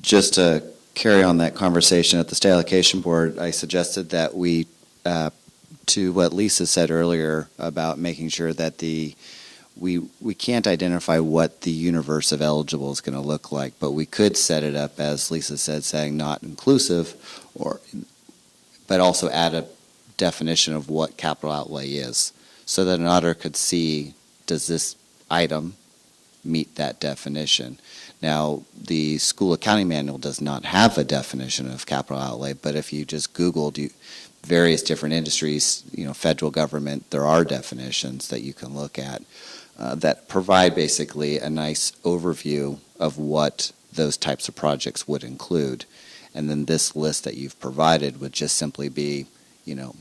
Just to carry on that conversation at the State Allocation Board, I suggested that we, to what Lisa said earlier about making sure that we can't identify what the universe of eligible is going to look like, but we could set it up, as Lisa said, saying not inclusive, but also add a definition of what capital outlay is, so that an auditor could see, does this item meet that definition? Now, the school accounting manual does not have a definition of capital outlay, but if you just Googled various different industries, you know, federal government, there are definitions that you can look at that provide basically a nice overview of what those types of projects would include. And then this list that you've provided would just simply be, you know,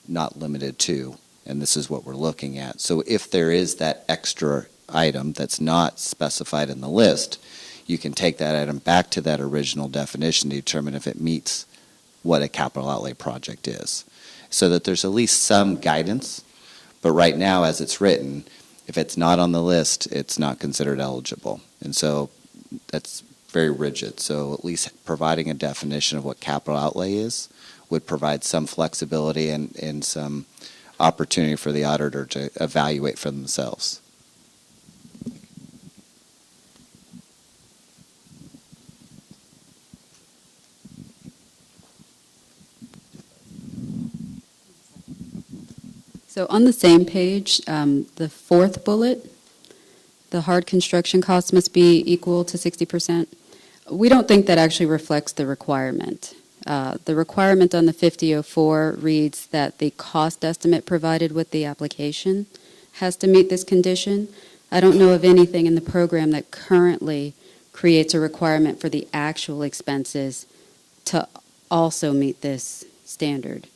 not limited to, and this is what we're looking at. So if there is that extra item that's not specified in the list, you can take that item back to that original definition to determine if it meets what a capital outlay project is, so that there's at least some guidance. But right now, as it's written, if it's not on the list, it's not considered eligible. And so that's very rigid. So at least providing a definition of what capital outlay is would provide some flexibility and some opportunity for the auditor to evaluate for themselves. So on the same page, the fourth bullet, the hard construction costs must be equal to 60%. We don't think that actually reflects the requirement. The requirement on the 5004 reads that the cost estimate provided with the application has to meet this condition. I don't know of anything in the program that currently creates a requirement for the actual expenses to also meet this standard.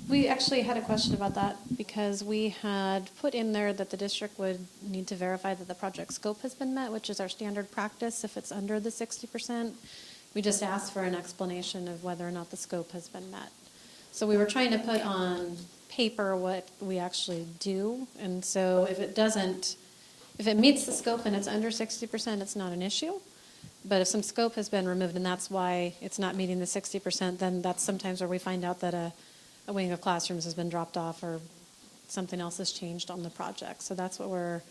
We actually had a question about that because we had put in there that the district would need to verify that the project scope has been met, which is our standard practice if it's under the 60%. We just asked for an explanation of whether or not the scope has been met. So we were trying to put on paper what we actually do, and so if it meets the scope and it's under 60%, it's not an issue. But if some scope has been removed and that's why it's not meeting the 60%, then that's sometimes where we find out that a wing of classrooms has been dropped off or something else has changed on the project. So that's what we're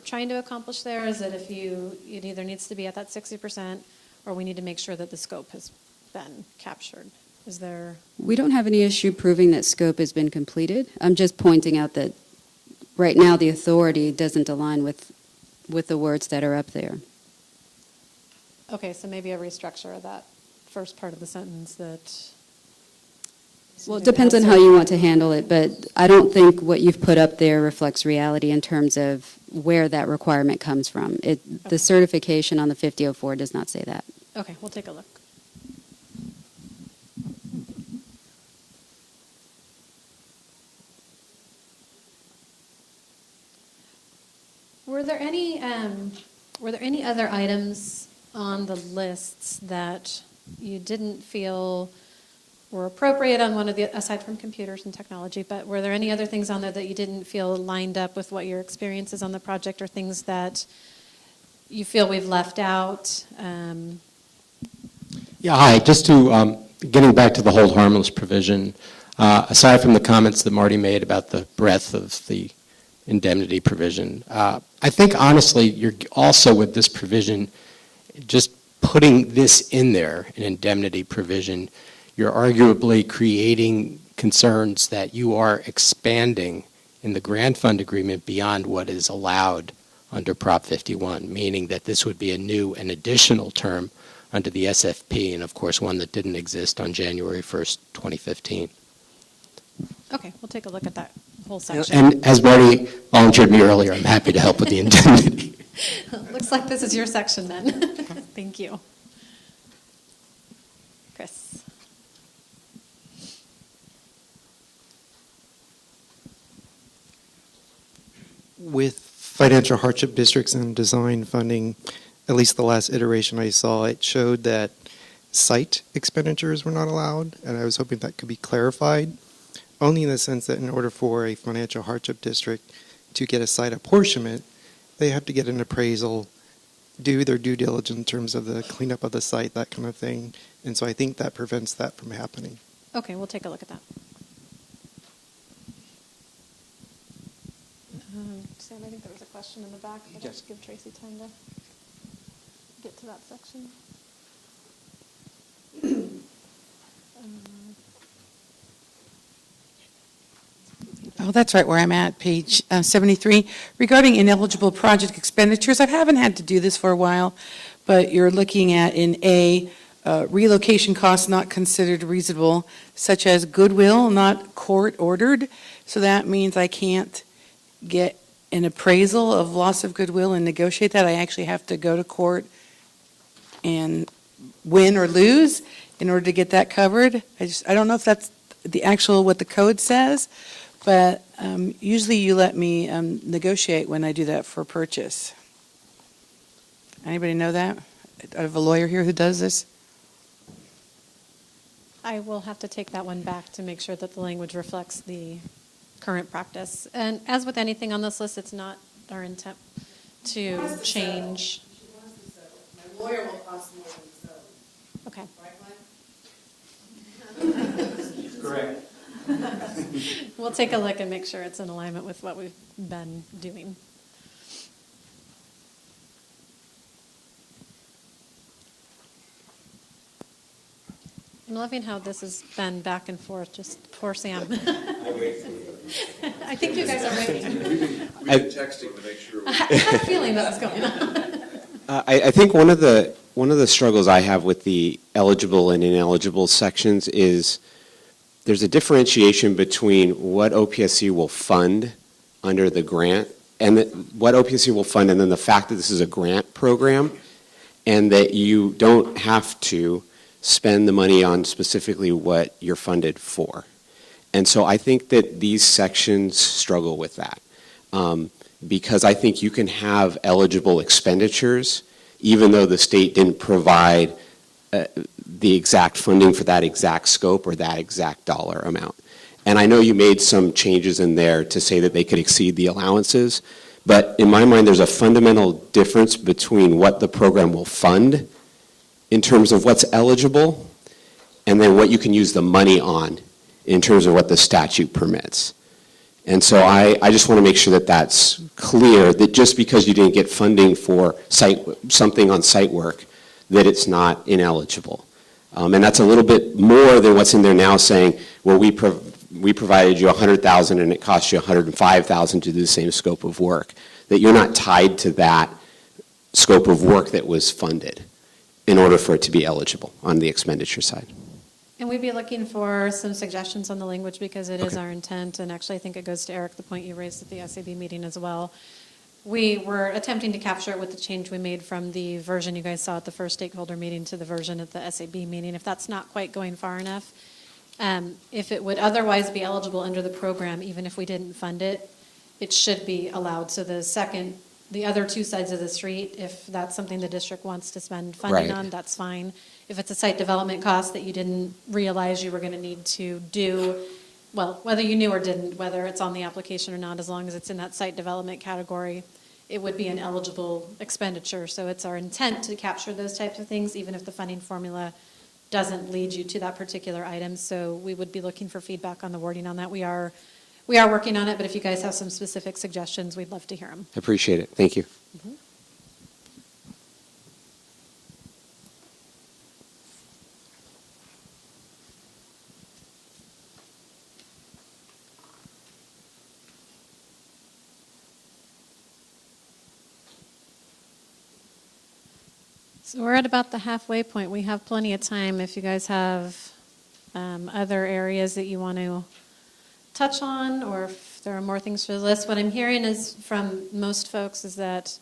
trying to accomplish there, is that it either needs to be at that 60% or we need to make sure that the scope has been captured. Is there? We don't have any issue proving that scope has been completed. I'm just pointing out that right now the authority doesn't align with the words that are up there. Okay, so maybe a restructure of that first part of the sentence that... Well, it depends on how you want to handle it, but I don't think what you've put up there reflects reality in terms of where that requirement comes from. The certification on the 5004 does not say that. Okay, we'll take a look. Were there any other items on the lists that you didn't feel were appropriate on one of the, aside from computers and technology, but were there any other things on there that you didn't feel lined up with what your experience is on the project, or things that you feel we've left out? Yeah, hi. Just to, getting back to the hold harmless provision, aside from the comments that Marty made about the breadth of the indemnity provision, I think honestly you're also with this provision, just putting this in there, an indemnity provision, you're arguably creating concerns that you are expanding in the grant fund agreement beyond what is allowed under Prop 51, meaning that this would be a new and additional term under the SFP, and of course one that didn't exist on January 1st, 2015. Okay, we'll take a look at that whole section. And as Marty volunteered me earlier, I'm happy to help with the indemnity. Looks like this is your section then. Thank you. Chris. With financial hardship districts and design funding, at least the last iteration I saw, it showed that site expenditures were not allowed, and I was hoping that could be clarified, only in the sense that in order for a financial hardship district to get a site apportionment, they have to get an appraisal, do their due diligence in terms of the cleanup of the site, that kind of thing. And so I think that prevents that from happening. Okay, we'll take a look at that. Sam, I think there was a question in the back, but I'll just give Tracy time to get to that section. Oh, that's right where I'm at, page 73. Regarding ineligible project expenditures, I haven't had to do this for a while, but you're looking at in A, relocation costs not considered reasonable, such as goodwill not court-ordered. So that means I can't get an appraisal of loss of goodwill and negotiate that. I actually have to go to court and win or lose in order to get that covered. I don't know if that's the actual what the code says, but usually you let me negotiate when I do that for purchase. Anybody know that? I have a lawyer here who does this. I will have to take that one back to make sure that the language reflects the current practice. And as with anything on this list, it's not our intent to change. My lawyer will cost more than so. Okay. Right, Glenn? Correct. We'll take a look and make sure it's in alignment with what we've been doing. I'm loving how this has been back and forth, just poor Sam. I think you guys are waiting. We've been texting to make sure. I had a feeling that was going on. I think one of the struggles I have with the eligible and ineligible sections is there's a differentiation between what OPSC will fund under the grant and what OPSC will fund, and then the fact that this is a grant program and that you don't have to spend the money on specifically what you're funded for. And so I think that these sections struggle with that because I think you can have eligible expenditures even though the state didn't provide the exact funding for that exact scope or that exact dollar amount. And I know you made some changes in there to say that they could exceed the allowances, but in my mind there's a fundamental difference between what the program will fund in terms of what's eligible and then what you can use the money on in terms of what the statute permits. And so I just want to make sure that that's clear, that just because you didn't get funding for something on site work, that it's not ineligible. And that's a little bit more than what's in there now saying, well, we provided you $100,000 and it cost you $105,000 to do the same scope of work, that you're not tied to that scope of work that was funded in order for it to be eligible on the expenditure side. And we'd be looking for some suggestions on the language because it is Okay. our intent, and actually I think it goes to Eric, the point you raised at the SAB meeting as well. We were attempting to capture it with the change we made from the version you guys saw at the first stakeholder meeting to the version at the SAB meeting. If that's not quite going far enough, if it would otherwise be eligible under the program, even if we didn't fund it, it should be allowed. So the second the other two sides of the street, if that's something the district wants to spend funding Right. on, that's fine. If it's a site development cost that you didn't realize you were going to need to do, well, whether you knew or didn't, whether it's on the application or not, as long as it's in that site development category, it would be an eligible expenditure. So it's our intent to capture those types of things, even if the funding formula doesn't lead you to that particular item. So we would be looking for feedback on the wording on that. We are working on it, but if you guys have some specific suggestions, we'd love to hear them. I appreciate it. Thank you. So we're at about the halfway point. We have plenty of time if you guys have other areas that you want to touch on, or if there are more things for the list. What I'm hearing is from most folks is that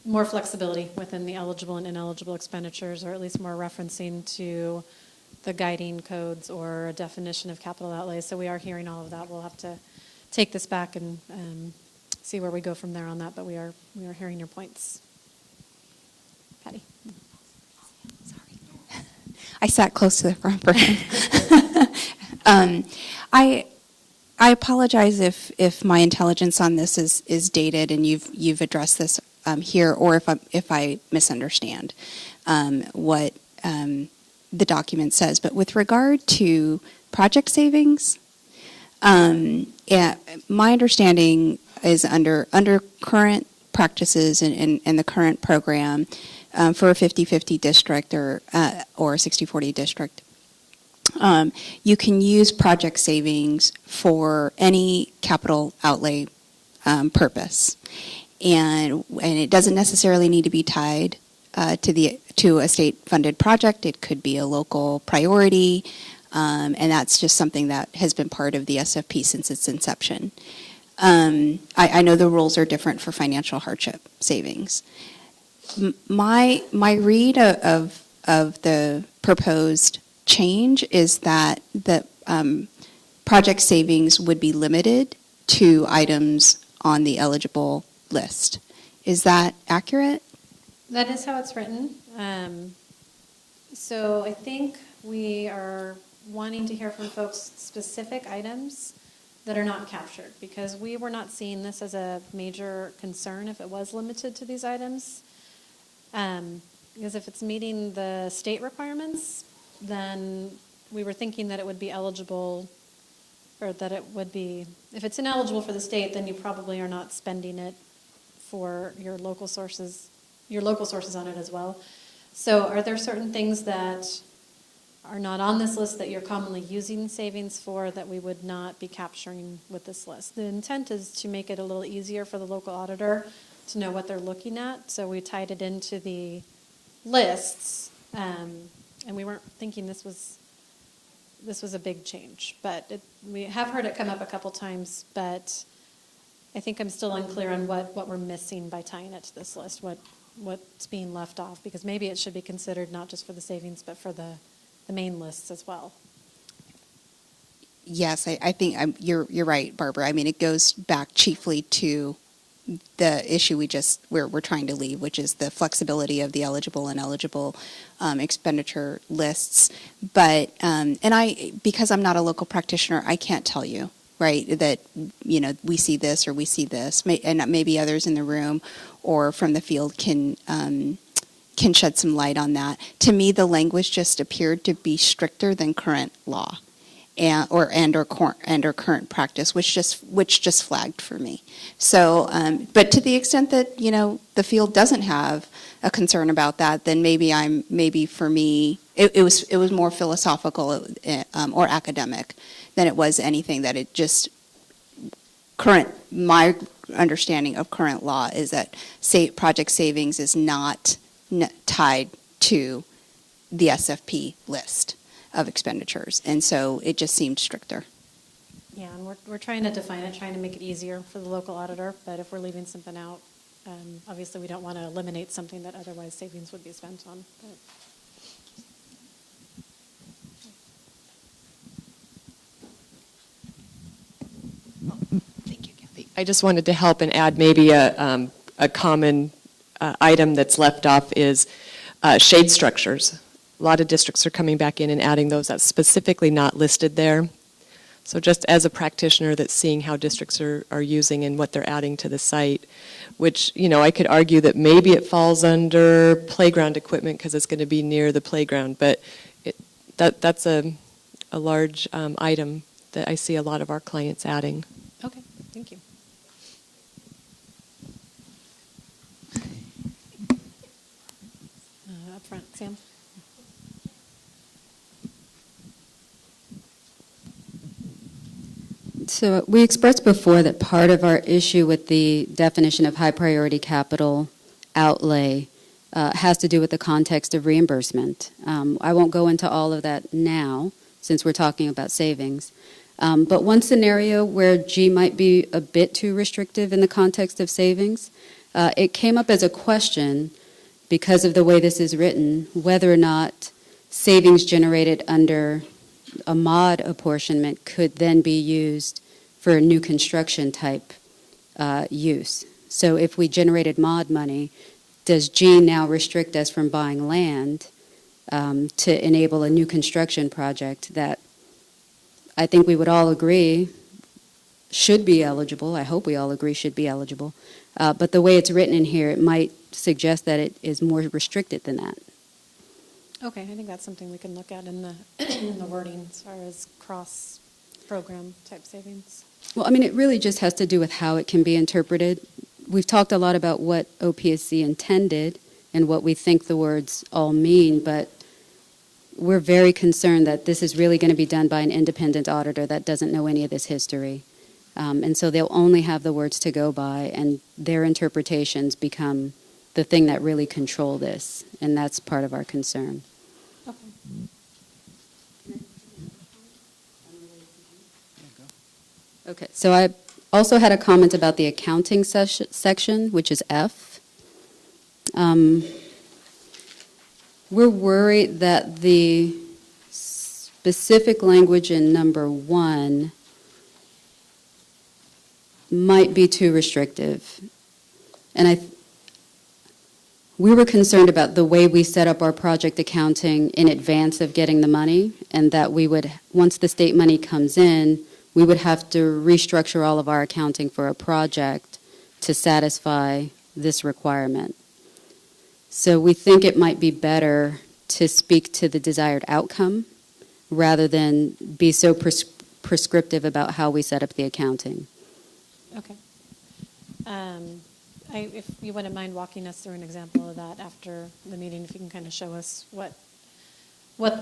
more flexibility within the eligible and ineligible expenditures, or at least more referencing to the guiding codes or a definition of capital outlay. So we are hearing all of that. We'll have to take this back and see where we go from there on that, but we are hearing your points. Patty. Sorry. I sat close to the front for him. I apologize if my intelligence on this is dated and you've addressed this here, or if I misunderstand what the document says. But with regard to project savings, my understanding is under current practices and the current program for a 50-50 district or a 60-40 district, you can use project savings for any capital outlay purpose, and it doesn't necessarily need to be tied to a state-funded project. It could be a local priority, and that's just something that has been part of the SFP since its inception. I know the rules are different for financial hardship savings. My read of the proposed change is that the project savings would be limited to items on the eligible list. Is that accurate? That is how it's written. So I think we are wanting to hear from folks specific items that are not captured, because we were not seeing this as a major concern if it was limited to these items. Because if it's meeting the state requirements, then we were thinking that it would be eligible, or that it would be, if it's ineligible for the state, then you probably are not spending it for your local sources on it as well. So are there certain things that are not on this list that you're commonly using savings for that we would not be capturing with this list? The intent is to make it a little easier for the local auditor to know what they're looking at. So we tied it into the lists, and we weren't thinking this was a big change. But we have heard it come up a couple times, but I think I'm still unclear on what we're missing by tying it to this list, what's being left off, because maybe it should be considered not just for the savings, but for the main lists as well. Yes, I think you're right, Barbara. I mean, it goes back chiefly to the issue we're trying to leave, which is the flexibility of the eligible and ineligible expenditure lists. But because I'm not a local practitioner, I can't tell you, right, that we see this or we see this, and maybe others in the room or from the field can shed some light on that. To me, the language just appeared to be stricter than current law or current practice, which just flagged for me. So, but to the extent that the field doesn't have a concern about that, then maybe for me it was more philosophical or academic than it was anything that it just my understanding of current law is that project savings is not tied to the SFP list of expenditures, and so it just seemed stricter. Yeah, and we're trying to define it, trying to make it easier for the local auditor, but if we're leaving something out, obviously we don't want to eliminate something that otherwise savings would be spent on. But. I just wanted to help and add maybe a common item that's left off is shade structures. A lot of districts are coming back in and adding those. That's specifically not listed there. So just as a practitioner that's seeing how districts are using and what they're adding to the site, which, I could argue that maybe it falls under playground equipment because it's going to be near the playground, but that's a large item that I see a lot of our clients adding. Okay, thank you. Up front, Sam. So we expressed before that part of our issue with the definition of high priority capital outlay has to do with the context of reimbursement. I won't go into all of that now since we're talking about savings. But one scenario where G might be a bit too restrictive in the context of savings, it came up as a question because of the way this is written, whether or not savings generated under a mod apportionment could then be used for a new construction type use. So if we generated mod money, does G now restrict us from buying land to enable a new construction project that I think we would all agree should be eligible? I hope we all agree should be eligible. But the way it's written in here, it might suggest that it is more restricted than that. Okay, I think that's something we can look at in the in the wording as far as cross-program type savings. Well, I mean, it really just has to do with how it can be interpreted. We've talked a lot about what OPSC intended and what we think the words all mean, but we're very concerned that this is really going to be done by an independent auditor that doesn't know any of this history. And so they'll only have the words to go by, and their interpretations become the thing that really control this, and that's part of our concern. Okay, so I also had a comment about the accounting section, which is F. We're worried that the specific language in number 1 might be too restrictive. And we were concerned about the way we set up our project accounting in advance of getting the money, and that we would, once the state money comes in, we would have to restructure all of our accounting for a project to satisfy this requirement. So we think it might be better to speak to the desired outcome rather than be so prescriptive about how we set up the accounting. Okay. If you wouldn't mind walking us through an example of that after the meeting, if you can kind of show us what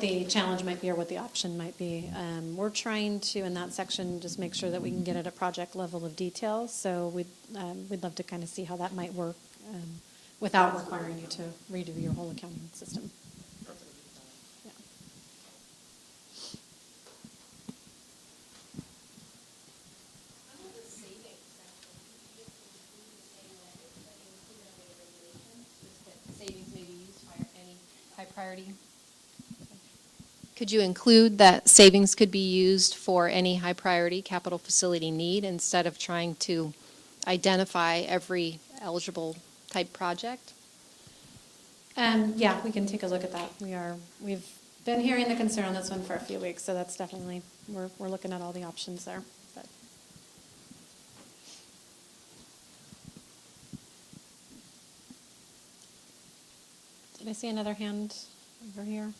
the challenge might be or what the option might be. We're trying to, in that section, just make sure that we can get at a project level of detail. So we'd love to kind of see how that might work without requiring you to redo your whole accounting system. Yeah. Savings may be used for any high priority. Could you include that savings could be used for any high priority capital facility need instead of trying to identify every eligible type project? Yeah, we can take a look at that. We've been hearing the concern on this one for a few weeks, so that's definitely, we're looking at all the options there. But. Did I see another hand over here?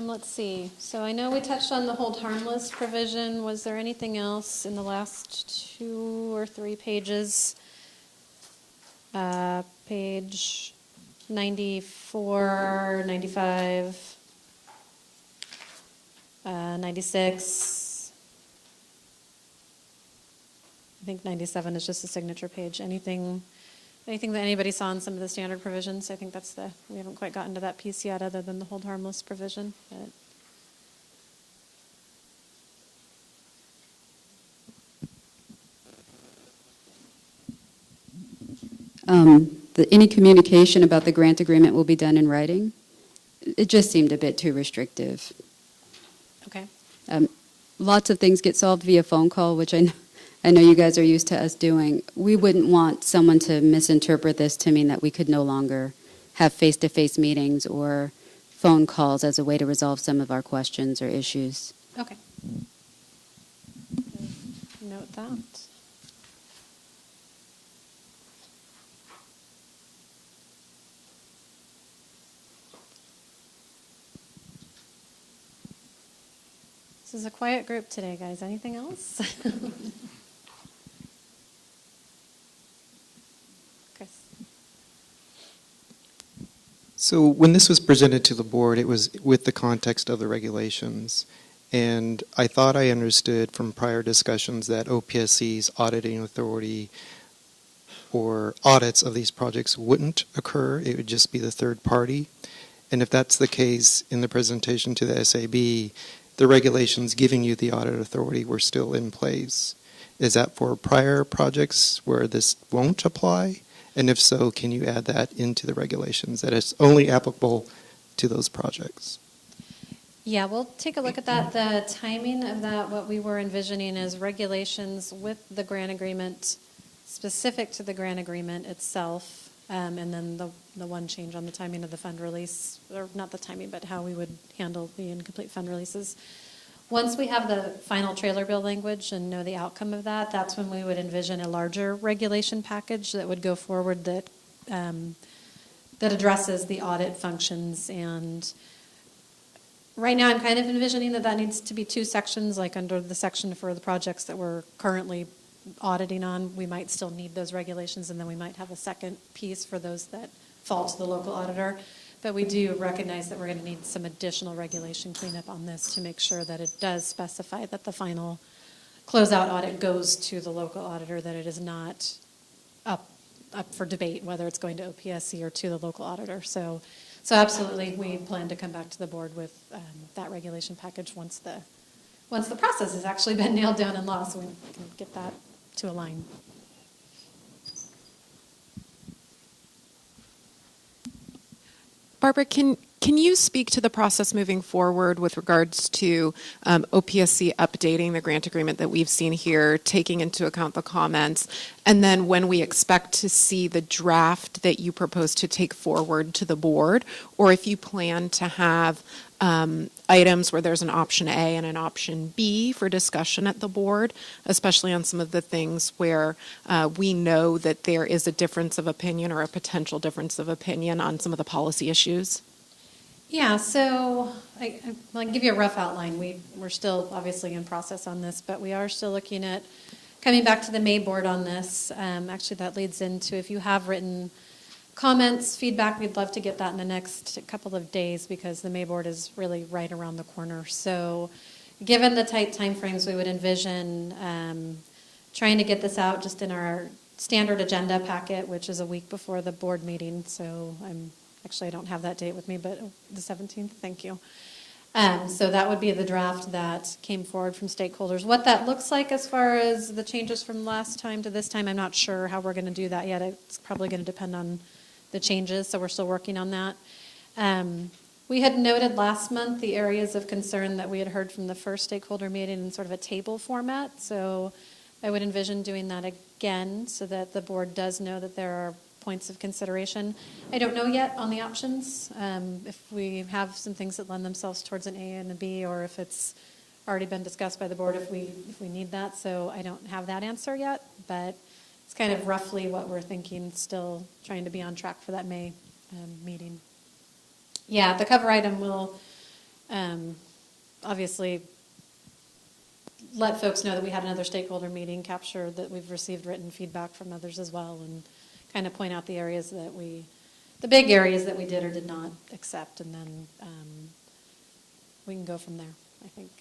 Let's see. So I know we touched on the hold harmless provision. Was there anything else in the last 2 or 3 pages? Page 94, 95, 96. I think 97 is just a signature page. Anything that anybody saw in some of the standard provisions? I think we haven't quite gotten to that piece yet other than the hold harmless provision. But. any communication about the grant agreement will be done in writing. It just seemed a bit too restrictive. Okay. Lots of things get solved via phone call, which I know you guys are used to us doing. We wouldn't want someone to misinterpret this to mean that we could no longer have face-to-face meetings or phone calls as a way to resolve some of our questions or issues. Okay. Note that. This is a quiet group today, guys. Anything else? Chris. So when this was presented to the board, it was with the context of the regulations. And I thought I understood from prior discussions that OPSC's auditing authority or audits of these projects wouldn't occur. It would just be the third party. And if that's the case in the presentation to the SAB, the regulations giving you the audit authority were still in place. Is that for prior projects where this won't apply? And if so, can you add that into the regulations, that it's only applicable to those projects? Yeah, we'll take a look at that. The timing of that, what we were envisioning is regulations with the grant agreement, specific to the grant agreement itself, and then the one change on the timing of the fund release, or not the timing, but how we would handle the incomplete fund releases. Once we have the final trailer bill language and know the outcome of that, that's when we would envision a larger regulation package that would go forward that that addresses the audit functions. And right now I'm kind of envisioning that needs to be two sections, like under the section for the projects that we're currently auditing on, we might still need those regulations, and then we might have a second piece for those that fall to the local auditor. But we do recognize that we're going to need some additional regulation cleanup on this to make sure that it does specify that the final closeout audit goes to the local auditor, that it is not up for debate whether it's going to OPSC or to the local auditor. So absolutely, we plan to come back to the board with that regulation package once the process has actually been nailed down in law, so we can get that to align. Barbara, can you speak to the process moving forward with regards to OPSC updating the grant agreement that we've seen here, taking into account the comments, and then when we expect to see the draft that you propose to take forward to the board, or if you plan to have items where there's an option A and an option B for discussion at the board, especially on some of the things where we know that there is a difference of opinion or a potential difference of opinion on some of the policy issues? Yeah, so I'll give you a rough outline. We're still obviously in process on this, but we are still looking at coming back to the May board on this. Actually, that leads into, if you have written comments, feedback, we'd love to get that in the next couple of days because the May board is really right around the corner. So given the tight timeframes, we would envision trying to get this out just in our standard agenda packet, which is a week before the board meeting. So I don't have that date with me, but the 17th, thank you. So that would be the draft that came forward from stakeholders. What that looks like as far as the changes from last time to this time, I'm not sure how we're going to do that yet. It's probably going to depend on the changes, so we're still working on that. We had noted last month the areas of concern that we had heard from the first stakeholder meeting in sort of a table format, so I would envision doing that again so that the board does know that there are points of consideration. I don't know yet on the options, if we have some things that lend themselves towards an A and a B, or if it's already been discussed by the board if we need that, so I don't have that answer yet, but it's kind of roughly what we're thinking, still trying to be on track for that May meeting. Yeah, the cover item will obviously let folks know that we had another stakeholder meeting, capture that we've received written feedback from others as well, and kind of point out the areas that the big areas that we did or did not accept, and then we can go from there, I think,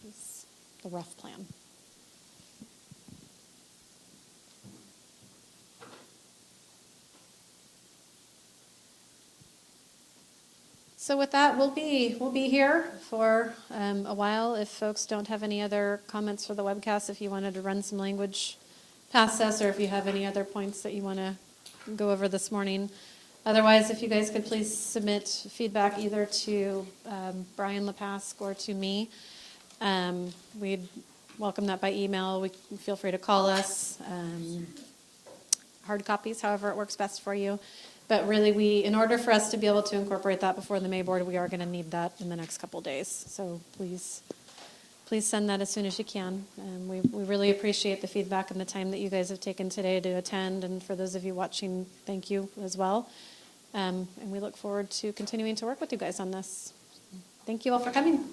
is the rough plan. So with that, we'll be here for a while. If folks don't have any other comments for the webcast, if you wanted to run some language past us, or if you have any other points that you want to go over this morning. Otherwise, if you guys could please submit feedback either to Brian Lepask or to me. We'd welcome that by email. Feel free to call us. Hard copies, however it works best for you. But really, in order for us to be able to incorporate that before the May board, we are going to need that in the next couple days. So please send that as soon as you can. We really appreciate the feedback and the time that you guys have taken today to attend. And for those of you watching, thank you as well. And we look forward to continuing to work with you guys on this. Thank you all for coming.